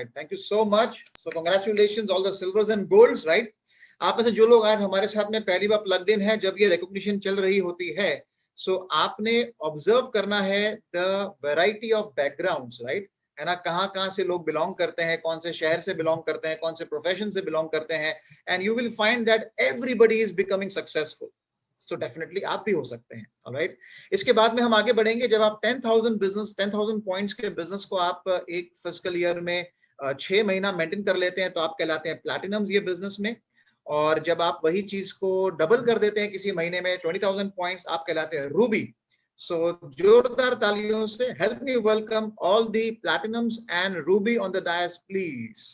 Right. Thank you so much. So congratulations all the silvers and golds, right? आप में से जो लोग आज हमारे साथ में पहली बार प्लग्ड इन है, जब ये रिकॉग्निशन चल रही होती है, सो आपने ऑब्जर्व करना है the variety of backgrounds, right, है ना, कहाँ से लोग बिलोंग करते हैं, कौन से शहर से बिलोंग करते हैं, कौन से प्रोफेशन से बिलोंग करते हैं, and you will find that everybody is becoming successful. तो डेफिनेटली आप भी हो सकते हैं. ऑलराइट, इसके बाद में हम आगे बढ़ेंगे. जब आप 10,000 पॉइंट्स के बिजनेस को आप एक फिस्कल ईयर में 6 महीना मेंटेन कर लेते हैं तो आप कहलाते हैं प्लैटिनम्स ये बिजनेस में. और जब आप वही चीज को डबल कर देते हैं किसी महीने में 20,000 पॉइंट्स, आप कहलाते हैं रूबी. सो जोरदार तालियों से help me welcome all the platinums and ruby on the dais please.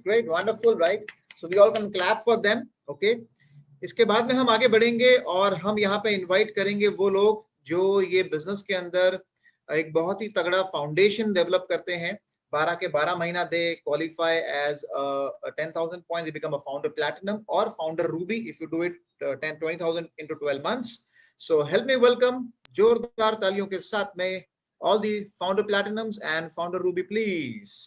Great, wonderful, right? So we all can clap for them, okay? इसके बाद में हम आगे बढ़ेंगे और हम यहाँ पे इनवाइट करेंगे वो लोग जो ये बिजनेस के अंदर एक बहुत ही तगड़ा फाउंडेशन डेवलप करते हैं. 12 के 12 महीना they qualify as 10,000 points, they become a founder platinum और founder ruby if you do it 20,000 into 12 months. So help me welcome जोरदार तालियों के साथ में all the founder platinums and founder ruby please.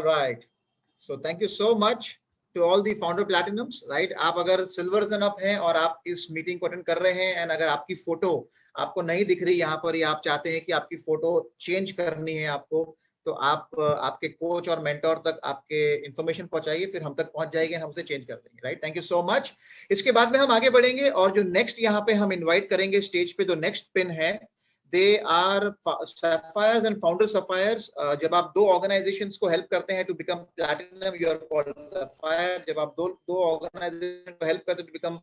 right. So thank you so much to all the founder platinums, right? आप अगर silvers and up हैं और आप इस मीटिंग को अटेंड कर रहे हैं एंड अगर आपकी फोटो आपको नहीं दिख रही यहाँ पर या आप चाहते हैं कि आपकी फोटो चेंज करनी है आपको, तो आप आपके कोच और मेंटोर तक आपके इंफॉर्मेशन पहुंचाइए, फिर हम तक पहुंच जाएगी, हमसे चेंज कर देंगे, right? Thank you so much. इसके बाद में हम आगे बढ़ेंगे और जो नेक्स्ट यहाँ पे हम इन्वाइट करेंगे स्टेज पे, जो नेक्स्ट पिन है, they are sapphires and founder sapphires. जब आप दो ऑर्गेनाइजेशंस को हेल्प करते हैं to become platinum, you are called sapphire. जब आप दो ऑर्गेनाइजेशन को हेल्प करते हैं to become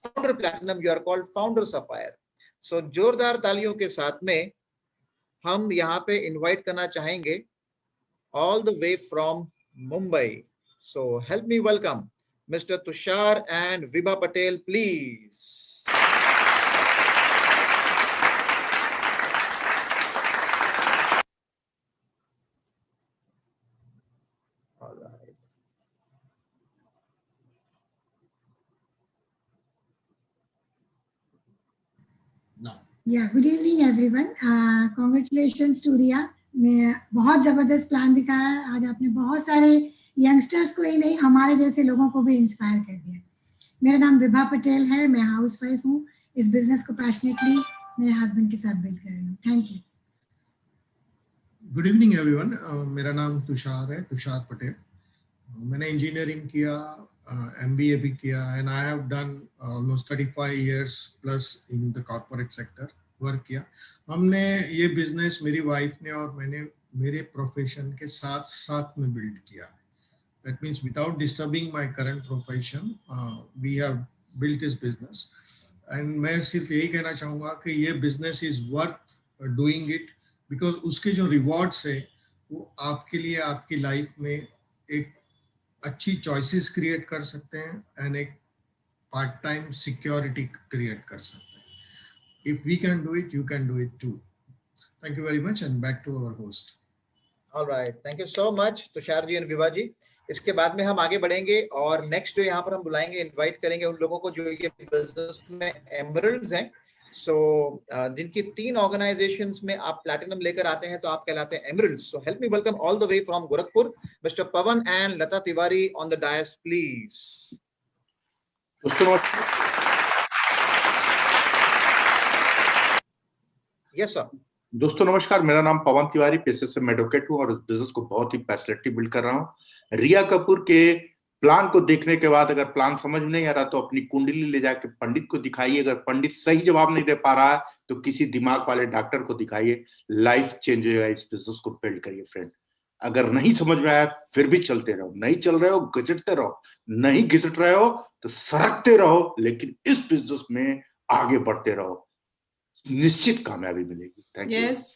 founder platinum, you are called founder sapphire. So जोरदार तालियों के साथ में हम यहाँ पे इनवाइट करना चाहेंगे all the way from Mumbai. So help me welcome Mr. Tushar and Vibha Patel, please. All right. No. Yeah, good evening everyone. Congratulations to Ria. में बहुत जबरदस्त प्लान दिखाया है। आज आपने बहुत सारे यंगस्टर्स को ही नहीं, हमारे जैसे लोगों को भी इंस्पायर कर दिया। मेरा नाम विभा पटेल है, मैं हाउसवाइफ हूँ। इस बिजनेस को पैशनेटली मेरे हस्बैंड के साथ बिल्ड कर रही हूँ। Thank you. Good evening everyone. मेरा नाम तुषार है, तुषार पटेल। मैंने इंजीनियरिंग किया, MBA भी किया and I have done almost 35 years plus in the corporate sector work किया। हमने ये बिजनेस मेरी वाइफ ने और मैंने मेरे प्रोफेशन के साथ साथ में बिल्ड किया। That means without disturbing my current profession we have built this business. And मैं सिर्फ यही कहना चाहूँगा कि ये business is worth doing it, because उसके जो रिवॉर्ड्स है वो आपके लिए आपकी लाइफ में एक अच्छी चॉइसेस क्रिएट कर सकते हैं एंड एक पार्ट टाइम सिक्योरिटी क्रिएट कर सकते हैं। If we can do it, you can do it too. Thank you very much and back to our host. All right, thank you so much Tushar ji और विभा जी। इसके बाद में हम आगे बढ़ेंगे और नेक्स्ट जो यहाँ पर हम बुलाएंगे, इनवाइट करेंगे उन लोगों को जो ये बिजनेस में एमरल्ड्स हैं। सो जिनकी 3 ऑर्गेनाइजेशंस में आप प्लैटिनम लेकर आते हैं तो आप कहलाते हैं emeralds. So help me welcome all the way from Gorakhpur mister Pawan and Lata Tiwari on the dais please. Yes sir. दोस्तों नमस्कार, मेरा नाम पवन तिवारी, पेशे से मैं एडवोकेट हूँ और इस बिजनेस को बहुत ही पैशनेटली बिल्ड कर रहा हूँ। रिया कपूर के प्लान को देखने के बाद अगर प्लान समझ में नहीं आ रहा तो अपनी कुंडली ले जाके पंडित को दिखाइए। अगर पंडित सही जवाब नहीं दे पा रहा है तो किसी दिमाग वाले डॉक्टर को दिखाइए। लाइफ चेंज होगा। इस बिजनेस को बिल्ड करिए फ्रेंड। अगर नहीं समझ में आया फिर भी चलते रहो, नहीं चल रहे हो घिसटते रहो, नहीं घिसट रहे हो तो सरकते रहो, लेकिन इस बिजनेस में आगे बढ़ते रहो, निश्चित कामयाबी मिलेगी। Thank you. Yes,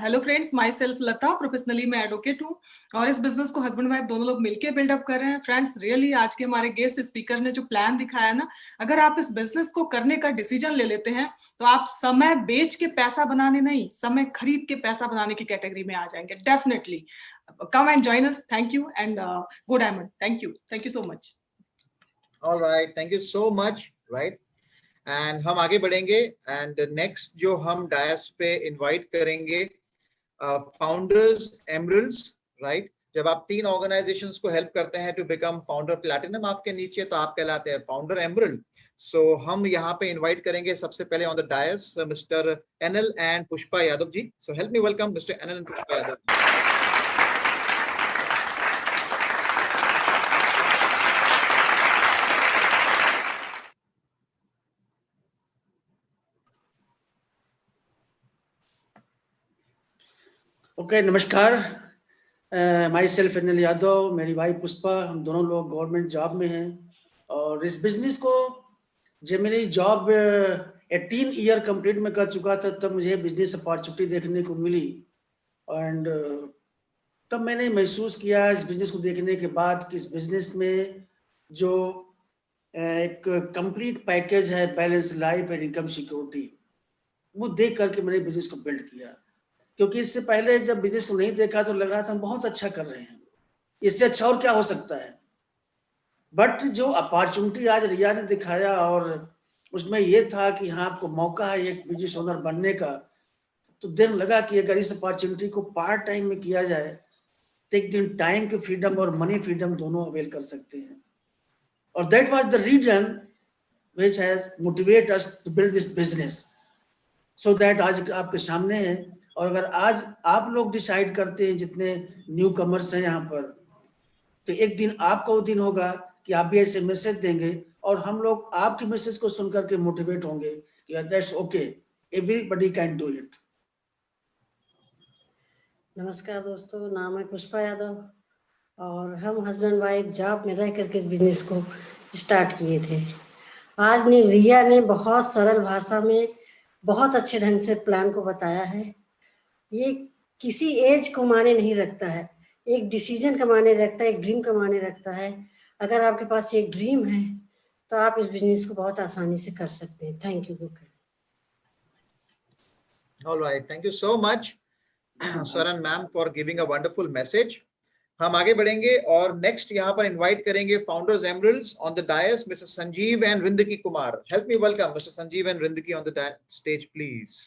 hello friends, my self Lata, professionally मैं एडवोकेट हूँ और इस बिजनेस को हस्बैंड वाइफ दोनों लोग मिलके बिल्डअप कर रहे हैं। फ्रेंड्स रियली आज के हमारे गेस्ट स्पीकर ने जो प्लान दिखाया ना, अगर आप इस बिजनेस को करने का डिसीजन ले लेते हैं तो आप समय बेच के पैसा बनाने नहीं, समय खरीद के पैसा बनाने की कैटेगरी में आ जाएंगे। Definitely come and join us. Thank you and go diamond. Thank you so much. Alright, thank you so much. Right, and हम आगे बढ़ेंगे एंड नेक्स्ट जो हम डायस पे इनवाइट करेंगे फाउंडर्स एमरल्ड्स। राइट, जब आप 3 ऑर्गेनाइजेशंस को हेल्प करते हैं टू बिकम फाउंडर प्लैटिनम आपके नीचे, तो आप कहलाते हैं फाउंडर एमरल्ड। सो हम यहाँ पे इनवाइट करेंगे सबसे पहले on the dais mister NL and Pushpa Yadav ji. So help me welcome mister NL and Pushpa Yadav. Okay, नमस्कार। माई सेल्फ एनएल यादव, मेरी भाई पुष्पा, हम दोनों लोग गवर्नमेंट जॉब में हैं और इस बिजनेस को जब मेरी जॉब 18 ईयर कंप्लीट में कर चुका था तब मुझे बिजनेस अपॉर्चुनिटी देखने को मिली एंड तब मैंने महसूस किया इस बिजनेस को देखने के बाद कि इस बिजनेस में जो एक कंप्लीट पैकेज है, balance life and income security, वो देख करके मैंने बिजनेस को बिल्ड किया। क्योंकि इससे पहले जब बिजनेस को नहीं देखा तो लग रहा था हम बहुत अच्छा कर रहे हैं, इससे अच्छा और क्या हो सकता है। बट जो अपॉर्चुनिटी आज रिया ने दिखाया और उसमें ये था कि हाँ आपको मौका है एक बिजनेस ओनर बनने का, तो दिन लगा कि अगर इस अपॉर्चुनिटी को पार्ट टाइम में किया जाए तो एक दिन टाइम की फ्रीडम और मनी फ्रीडम दोनों अवेल कर सकते हैं। और that was the reason which has motivate us to build this business, so that आज आपके सामने है। और अगर आज आप लोग डिसाइड करते हैं, जितने न्यू कमर्स हैं यहाँ पर, तो एक दिन आपका वो दिन होगा कि आप भी ऐसे मैसेज देंगे और हम लोग आपके मैसेज को सुनकर के मोटिवेट होंगे कि that's okay, everybody can do it. नमस्कार दोस्तों, नाम है पुष्पा यादव और हम हस्बैंड वाइफ जॉब में रह करके इस बिजनेस को स्टार्ट किए थे। आज ने रिया ने बहुत सरल भाषा में बहुत अच्छे ढंग से प्लान को बताया है। ये किसी एज को माने नहीं रखता है, एक डिसीजन का माने रखता है, एक ड्रीम का माने रखता है। अगर आपके पास एक ड्रीम है तो आप इस बिजनेस को बहुत आसानी से कर सकते हैं। Thank you. All right, thank you so much, Saran ma'am, for giving a wonderful message. हम आगे बढ़ेंगे और नेक्स्ट यहाँ पर इनवाइट करेंगे founders emeralds on the dais, mister Sanjeev and Rindki Kumar. Help me welcome mister Sanjeev and Rindki on the stage please.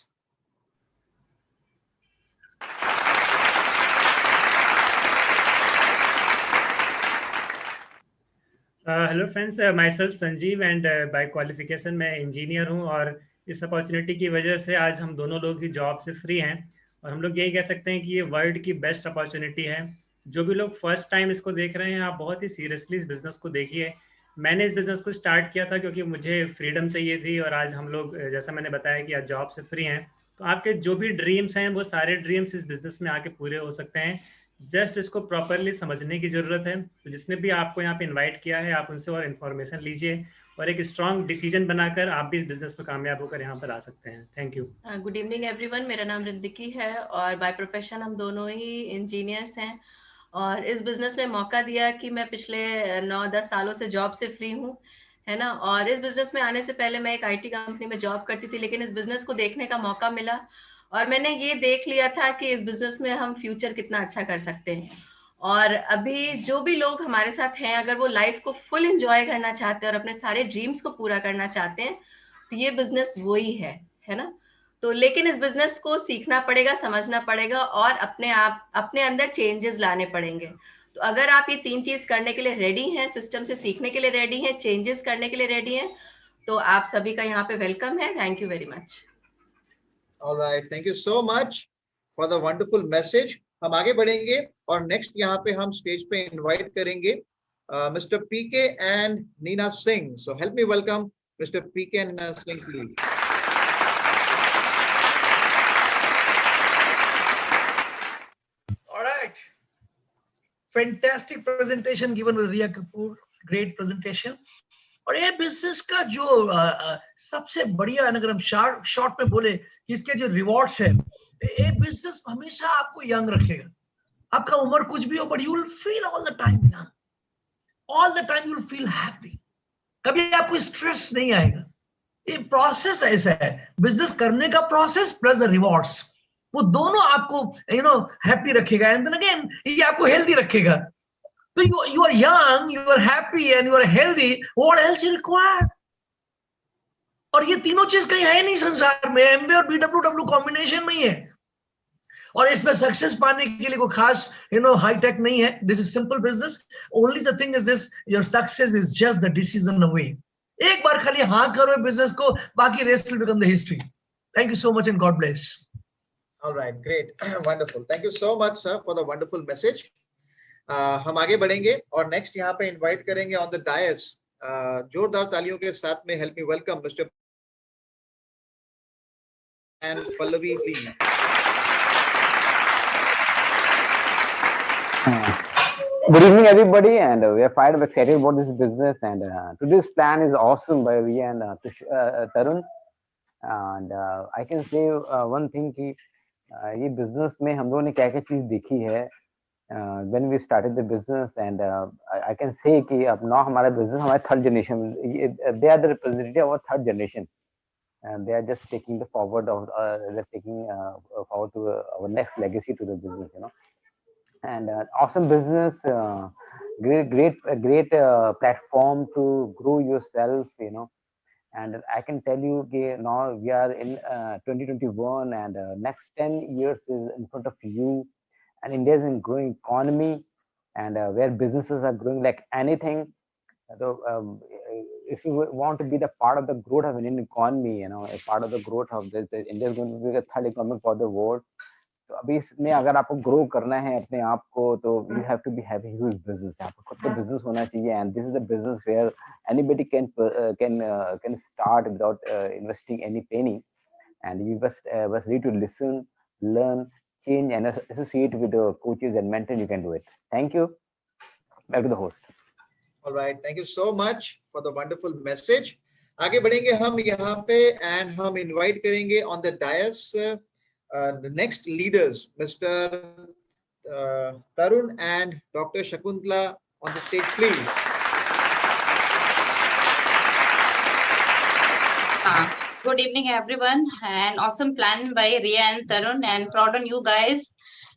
Hello friends, myself Sanjeev and by qualification मैं engineer हूं और इस अपॉर्चुनिटी की वजह से आज हम दोनों लोग ही जॉब से फ्री हैं और हम लोग यही कह सकते हैं कि ये वर्ल्ड की बेस्ट अपॉर्चुनिटी है। जो भी लोग फर्स्ट टाइम इसको देख रहे हैं, आप बहुत ही सीरियसली इस बिज़नेस को देखिए। मैंने इस बिज़नेस को स्टार्ट किया था क्योंकि मुझे फ्रीडम चाहिए थी और आज हम लोग, जैसा मैंने बताया कि आज जॉब से फ्री हैं, तो आपके जो भी ड्रीम्स हैं वो सारे ड्रीम्स इस बिज़नेस में आके पूरे हो सकते हैं। जस्ट इसको प्रॉपरली समझने की ज़रूरत है। तो जिसने भी आपको यहाँ पे इनवाइट किया है, आप उनसे और इन्फॉर्मेशन लीजिए और एक स्ट्रॉन्ग डिसीजन बनाकर आप भी इस बिजनेस में कामयाब होकर यहाँ पर आ सकते हैं। Thank you. Good evening everyone, मेरा नाम रिंदकी है और बाय प्रोफेशन हम दोनों ही इंजीनियर्स हैं और इस बिजनेस में मौका दिया कि मैं पिछले 9-10 सालों से जॉब से फ्री हूँ, है ना। और इस बिजनेस में आने से पहले मैं एक आईटी कंपनी में जॉब करती थी, लेकिन इस बिजनेस को देखने का मौका मिला और मैंने ये देख लिया था कि इस बिजनेस में हम फ्यूचर कितना अच्छा कर सकते हैं। और अभी जो भी लोग हमारे साथ हैं, अगर वो लाइफ को फुल एंजॉय करना चाहते हैं और अपने सारे ड्रीम्स को पूरा करना चाहते हैं, तो ये बिजनेस वही है ना। तो लेकिन इस बिजनेस को सीखना पड़ेगा, समझना पड़ेगा और अपने अंदर चेंजेस लाने पड़ेंगे। तो अगर आप ये 3 चीज करने के लिए रेडी हैं, सिस्टम से सीखने के लिए रेडी हैं, चेंजेस करने के लिए रेडी हैं, तो आप सभी का यहाँ पे वेलकम है। Thank you very much. All right, thank you so much for the wonderful message. हम आगे बढ़ेंगे और नेक्स्ट यहाँ पे हम स्टेज पे इनवाइट करेंगे mister PK and Neena Singh. So help me welcome mister PK and Neena Singh please. All right, fantastic presentation given with Riya Kapoor, great presentation. और ये बिजनेस का जो सबसे बढ़िया, अगर हम शॉर्ट में बोले कि इसके जो रिवॉर्ड्स है, ये बिजनेस हमेशा आपको यंग रखेगा। आपका उम्र कुछ भी हो, but you will feel all the time young, all the time you will feel happy. कभी आपको स्ट्रेस नहीं आएगा। ये प्रोसेस ऐसा है, बिजनेस करने का प्रोसेस प्लस द रिवॉर्ड्स, वो दोनों आपको हैप्पी रखेगा। एंड देन अगेन ये आपको हेल्दी रखेगा। So you are young, you are happy and you are healthy. What else you require? और ये तीनों चीज कहीं है नहीं संसार में, एमबी और BWW कॉम्बिनेशन में ही है। और इसमें सक्सेस पाने के लिए कोई खास हाई टेक नहीं है। This is simple business. Only the thing is this, your success is just the decision away. एक बार खाली हाँ करो बिजनेस को, बाकी rest will become the history. Thank you so much and God bless. Alright, great, wonderful. Thank you so much sir for the wonderful message. हम आगे बढ़ेंगे और नेक्स्ट यहाँ पे इनवाइट करेंगे ऑन द डायस, जोरदार तालियों के साथ में help me welcome mister and Pallavi please. Good evening, everybody, and we are fired up, excited about this business. And today's plan is awesome by Riya and Tarun. And I can say one thing कि ये business में हम लोगों ने क्या-क्या चीज देखी है when we started the business, and I can say कि अब now हमारा business हमारे third generation, they are the representative of our third generation, and they are just taking the forward of they're taking forward to our next legacy to the business, and awesome business, great platform to grow yourself, and I can tell you now we are in 2021 and next 10 years is in front of you, and India is in growing economy, and where businesses are growing like anything. So if you want to be the part of the growth of Indian economy, a part of the growth of this, India is going to be the third economy for the world. तो अभी इसमें अगर आपको grow करना है अपने आप को, तो you have to be have huge business. आपको खुद का बिजनेस होना चाहिए, and this is the business where anybody can start without investing any penny, and you बस need to listen, learn, change, and associate with the coaches and mentors. You can do it. Thank you. Back to the host. All right, thank you so much for the wonderful message. आगे बढ़ेंगे हम यहाँ पे, and हम invite करेंगे on the dais the next leaders, Mr. Tarun and Dr. Shakuntala on the stage, please. Good evening, everyone. An awesome plan by Riya and Tarun, and proud on you guys,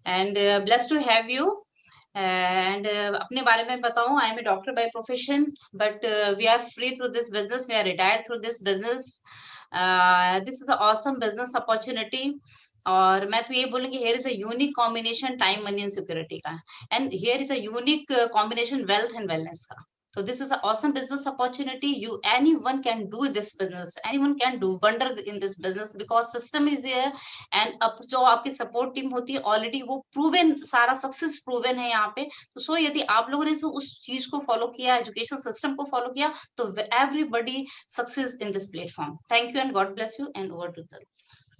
and blessed to have you. And अपने बारे में बताऊं, I am a doctor by profession, but we are free through this business. We are retired through this business. This is an awesome business opportunity. और मैं तो ये बोलूंगी, here is a unique combination time, money and security का, and here is a unique combination wealth and wellness का. So this is an awesome business opportunity. Anyone can do this business. Anyone can do wonder in this business because system is here, and अब जो आपकी support team होती है already वो proven, सारा success proven है यहाँ पे. तो so यदि आप लोगों ने उस चीज को follow किया, education system को follow किया, तो everybody success in this platform. Thank you and God bless you, and over to Tarun.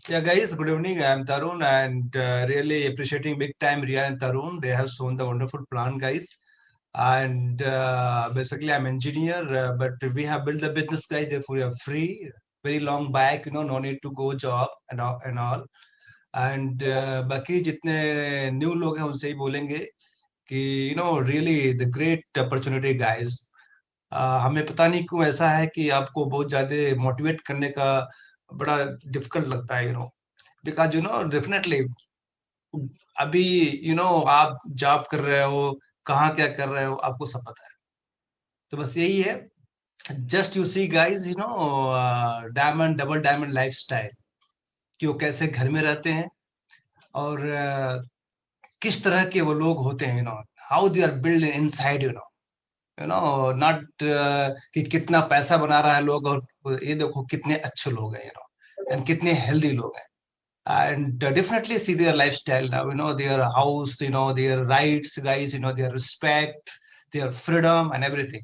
Yeah, guys, good evening. I am Tarun, and really appreciating big time Riya and Tarun. They have shown the wonderful plan, guys. And basically, I'm engineer, but we have built the business, guys. Therefore, we are free. Very long back, no need to go job and all. And बाकी जितने new लोग हैं उनसे ही बोलेंगे कि really the great opportunity, guys. हमें पता नहीं क्यों ऐसा है कि आपको बहुत ज्यादा मोटिवेट करने का बड़ा डिफिकल्ट लगता है, because definitely अभी आप जॉब कर रहे हो, कहाँ क्या कर रहे हो, आपको सब पता है. तो बस यही है, just you see guys, diamond, double diamond lifestyle, कि वो कैसे घर में रहते हैं और किस तरह के वो लोग होते हैं, how they are build inside, not कि कितना पैसा बना रहा है लोग, और ये देखो कितने अच्छे लोग हैं, एंड कितने हेल्दी लोग हैं. And definitely see their lifestyle now, their house, their rights, guys, their respect, their freedom and everything.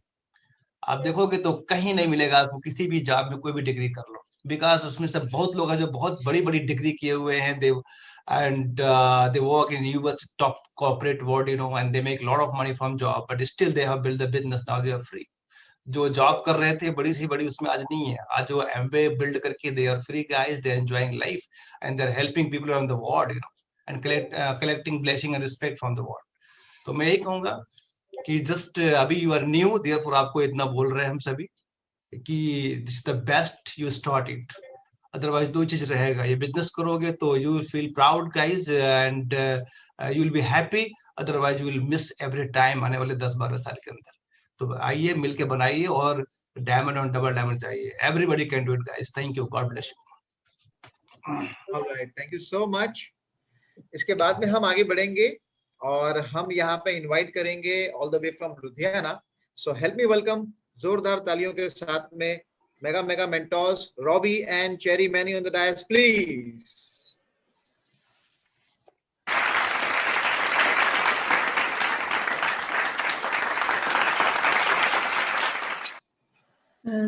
आप देखोगे तो कहीं नहीं मिलेगा आपको किसी भी जॉब में कोई भी डिग्री कर लो, बिकॉज उसमें से बहुत लोग हैं जो बहुत बड़ी बड़ी डिग्री किए हुए हैं, they work in US top corporate world, and they make a lot of money from job, but still they have built the business. Now they are free. जो जॉब कर रहे थे बड़ी सी बड़ी, उसमें आज नहीं है. आज जो एमवे बिल्ड करके they are free guys, they are enjoying life, and they are helping people around the world, and collecting blessing and respect from the world. तो मैं यही कहूंगा कि जस्ट अभी यू आर न्यू, देयरफॉर आपको इतना बोल रहे हैं हम सभी कि this is the best, you start it. Otherwise दो चीज रहेगा, ये बिजनेस करोगे तो you will feel proud guys, and you will be happy, otherwise you will miss every time आने वाले 10-12 साल के अंदर. तो आइए मिलके बनाइए और डायमंड और डबल डायमंड चाहिए. Everybody can do it guys. Thank you, God bless you. Alright, thank you so much. इसके बाद में हम आगे बढ़ेंगे और हम यहाँ पे इनवाइट करेंगे all the way from Ludhiana. So help me welcome, जोरदार तालियों के साथ में, mega mentors Robby and Cherry Maini on the dais please.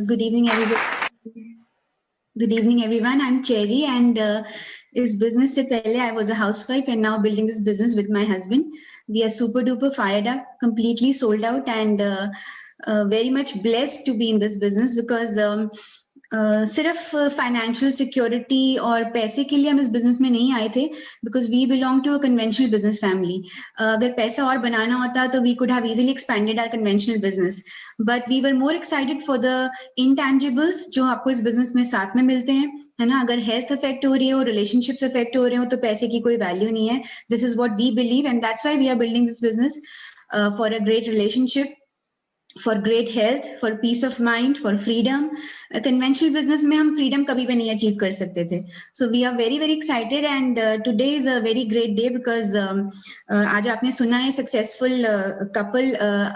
Good evening, everybody. Good evening, everyone. I'm Cherry, and इस business से पहले I was a housewife, and now building this business with my husband. We are super duper fired up, completely sold out, and very much blessed to be in this business because सिर्फ financial security और पैसे के लिए हम इस business में नहीं आए थे, because we belong to a conventional business family. अगर पैसा और बनाना होता तो we could have easily expanded our conventional business, but we were more excited for the intangibles जो आपको इस बिजनेस में साथ में मिलते हैं, है ना. अगर हेल्थ अफेक्ट हो रही हो, रिलेशनशिप्स अफेक्ट हो रहे हो, तो पैसे की कोई वैल्यू नहीं है. This is what we believe, and that's why we are building this business for a great relationship for great health, for peace of mind, for freedom. Conventional business में हम freedom कभी भी नहीं achieve कर सकते थे. So we are very very excited and today is a very great day because आज आपने सुना है successful couple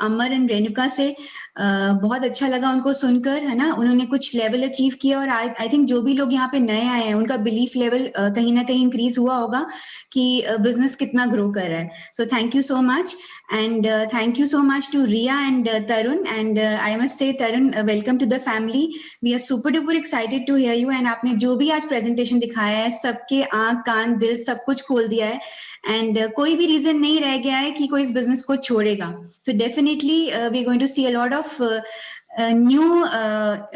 Amar and Renuka से बहुत अच्छा लगा उनको सुनकर, है ना. उन्होंने कुछ level achieve किया और I think जो भी लोग यहाँ पे नए आए हैं उनका belief level कहीं ना कहीं increase हुआ होगा कि business कितना grow कर रहा है. So thank you so much and thank you so much to Riya and Tarun and I must say Tarun welcome to the family. We are super duper excited to hear you and आपने जो भी आज presentation दिखाया है सबके आँख कान दिल सब कुछ खोल दिया है and कोई भी reason नहीं रह गया है कि कोई इस business को छोड़ेगा. So definitely we are going to see a lot of new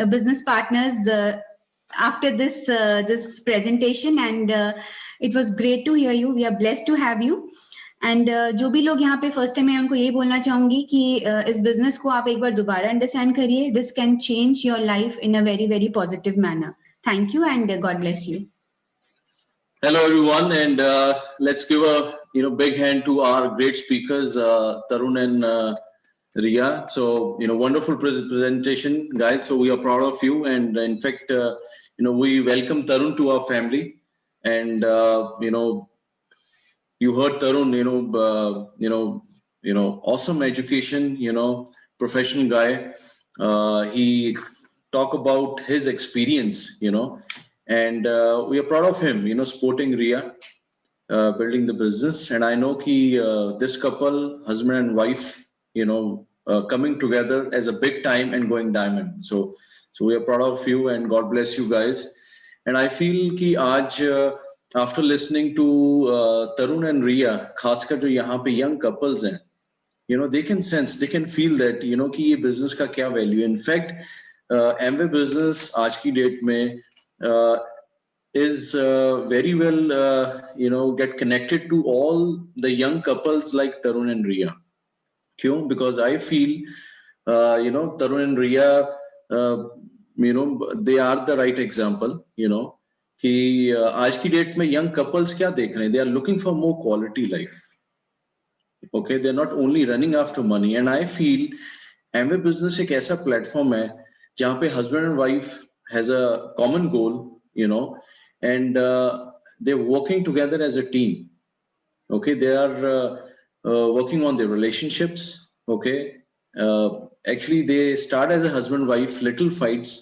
business partners after this presentation and it was great to hear you. We are blessed to have you. And जो भी लोग यहाँ पे first time है उनको यही बोलना चाहूंगी कि इस बिजनेस को आप एक बार दोबारा अंडरस्टैंड करिए. This can change your life in a very very positive manner. Thank you and God bless you. Hello everyone, and let's give a big hand to our great speakers, Tarun and Riya. So wonderful presentation, guys. So we are proud of you, and in fact, we welcome Tarun to our family, and you heard Tarun, awesome education, professional guy. He talk about his experience, and we are proud of him, supporting Riya, building the business. And I know this couple, husband and wife, coming together as a big time and going diamond. So we are proud of you and God bless you guys. And I feel कि आज after listening to Tarun and Riya, खासकर जो यहाँ पे young couples हैं, they can sense, they can feel that, कि ये business का क्या value है. In fact, Amway business आज की date में is very well, get connected to all the young couples like Tarun and Riya. क्यों? Because I feel, Tarun and Riya, they are the right example, कि आज की date में young couples क्या देख रहे हैं. They are looking for more quality life. Okay, they are not only running after money. And I feel Amway business एक ऐसा प्लेटफॉर्म है जहां पे husband and wife has a common goal, and they are working together as a team. Okay, they are working on their relationships. Okay, actually they start as a husband wife, little fights,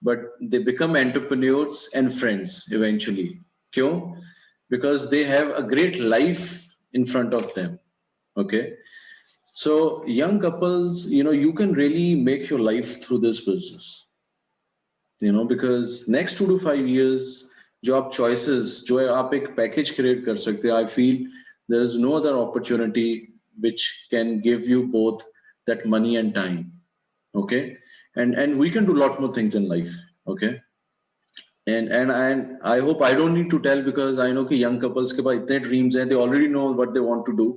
but they become entrepreneurs and friends eventually. Kyun? Because they have a great life in front of them. Okay, so young couples, you can really make your life through this business, because next 2 to 5 years job choices जो है आप एक package create कर सकते हैं. I feel there is no other opportunity which can give you both that money and time. Okay, and we can do a lot more things in life. Okay, and I hope I don't need to tell, because I know कि young couples के पास इतने dreams हैं, they already know what they want to do,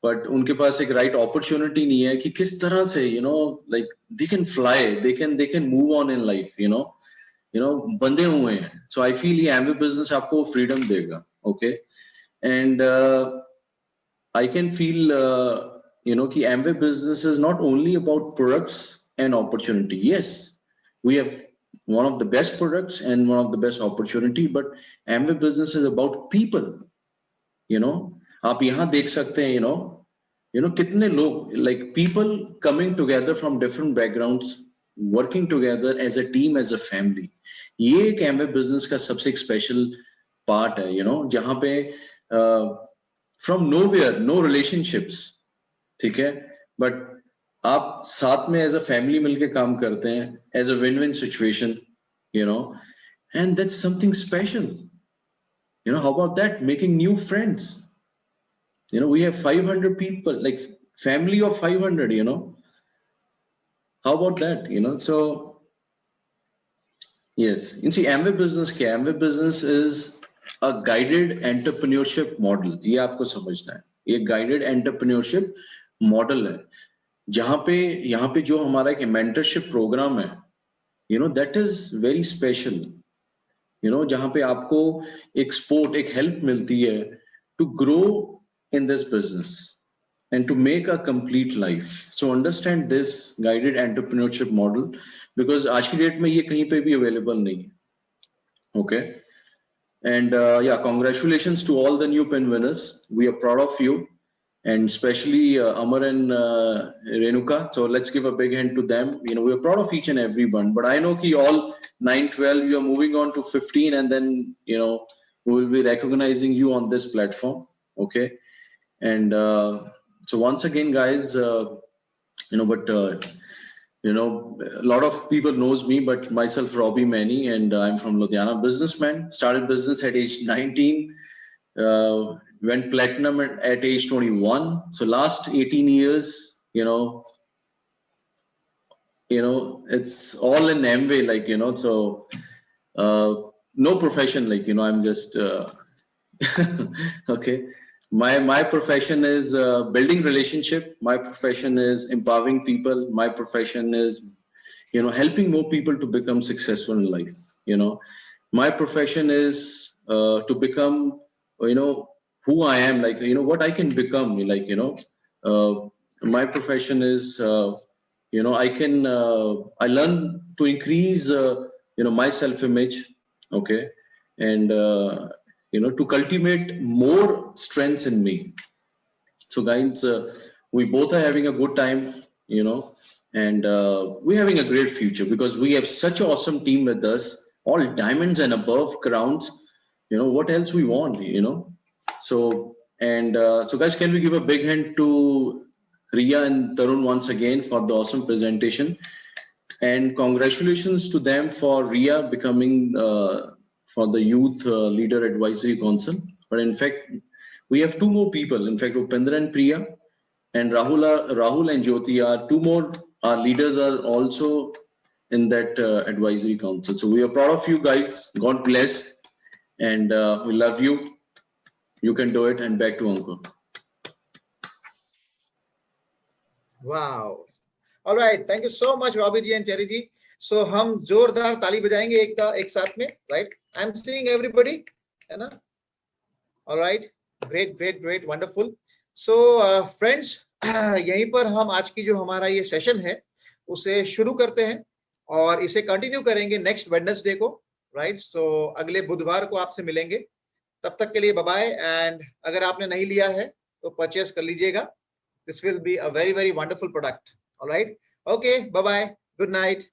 but उनके पास एक right opportunity नहीं है कि किस तरह से like they can fly, they can move on in life, बंधे हुए हैं. So I feel ये Amway business आपको freedom देगा. Okay, and I can feel कि Amway business is not only about products and opportunity. Yes, we have one of the best products and one of the best opportunity, but Amway business is about people. आप यहाँ देख सकते हैं, कितने लोग, like people coming together from different backgrounds, working together as a team, as a family. ये एक Amway business का सबसे एक special part है, जहाँ पे from nowhere, no relationships. ठीक है, बट आप साथ में एज अ फैमिली मिलके काम करते हैं, as a win win situation, and that's something special. How about that, making new friends. We have 500 people, like family of 500. How about that? So yes, Amway business क्या है? Amway business is a guided entrepreneurship model. ये आपको समझना है. ये guided entrepreneurship model है, जहां पे यहाँ पे जो हमारा एक मेंटरशिप प्रोग्राम है, दैट इज वेरी स्पेशल. जहां पे आपको एक सपोर्ट, एक हेल्प मिलती है to grow in this business. and to make a complete life. So understand this guided entrepreneurship model, because आज की डेट में ये कहीं पे भी available नहीं है. Okay. And yeah, congratulations to all the new pin winners. We are proud of you, and especially Amar and Renuka. So let's give a big hand to them. You know, we are proud of each and every one. But I know ki all 9, 12, you are moving on to 15, and then, you know, we will be recognizing you on this platform. Okay. And so once again, guys, you know, but you know, a lot of people knows me, but myself, Robbie Manny, and I'm from Ludhiana, businessman. Started business at age 19, went platinum at age 21. So last 18 years, you know, it's all in Amway, like, you know, so no profession, like, you know, I'm just okay. My profession is building relationship. My profession is empowering people. My profession is, you know, helping more people to become successful in life. You know, my profession is to become, you know, who I am, like, you know, what I can become, like, you know, my profession is, you know, I learn to increase, you know, my self-image. Okay. And, you know, to cultivate more strengths in me. So guys, we both are having a good time, you know, and we're having a great future because we have such an awesome team with us, all diamonds and above crowns. You know, what else we want, you know? So, and so guys, can we give a big hand to Riya and Tarun once again for the awesome presentation, and congratulations to them for Riya becoming for the Youth Leader Advisory Council. But in fact, we have 2 more people. In fact, Upendra and Priya and Rahul and Jyoti are 2 more. Our leaders are also in that advisory council. So we are proud of you guys. God bless. And we love you. You can do it. And back to Ankur. Wow. All right. Thank you so much, Robbie ji and Cherry ji. So हम जोरदार ताली बजाएंगे एक साथ में, right? I'm seeing everybody, है ना? All right. Great, wonderful. So friends, यहीं पर हम आज की जो हमारा ये सेशन है उसे शुरू करते हैं और इसे कंटिन्यू करेंगे नेक्स्ट वेडनेसडे को, राइट? सो अगले बुधवार को आपसे मिलेंगे. तब तक के लिए बाय बाय. एंड अगर आपने नहीं लिया है तो परचेस कर लीजिएगा. This will be a very wonderful product. Alright, okay, bye bye, good night.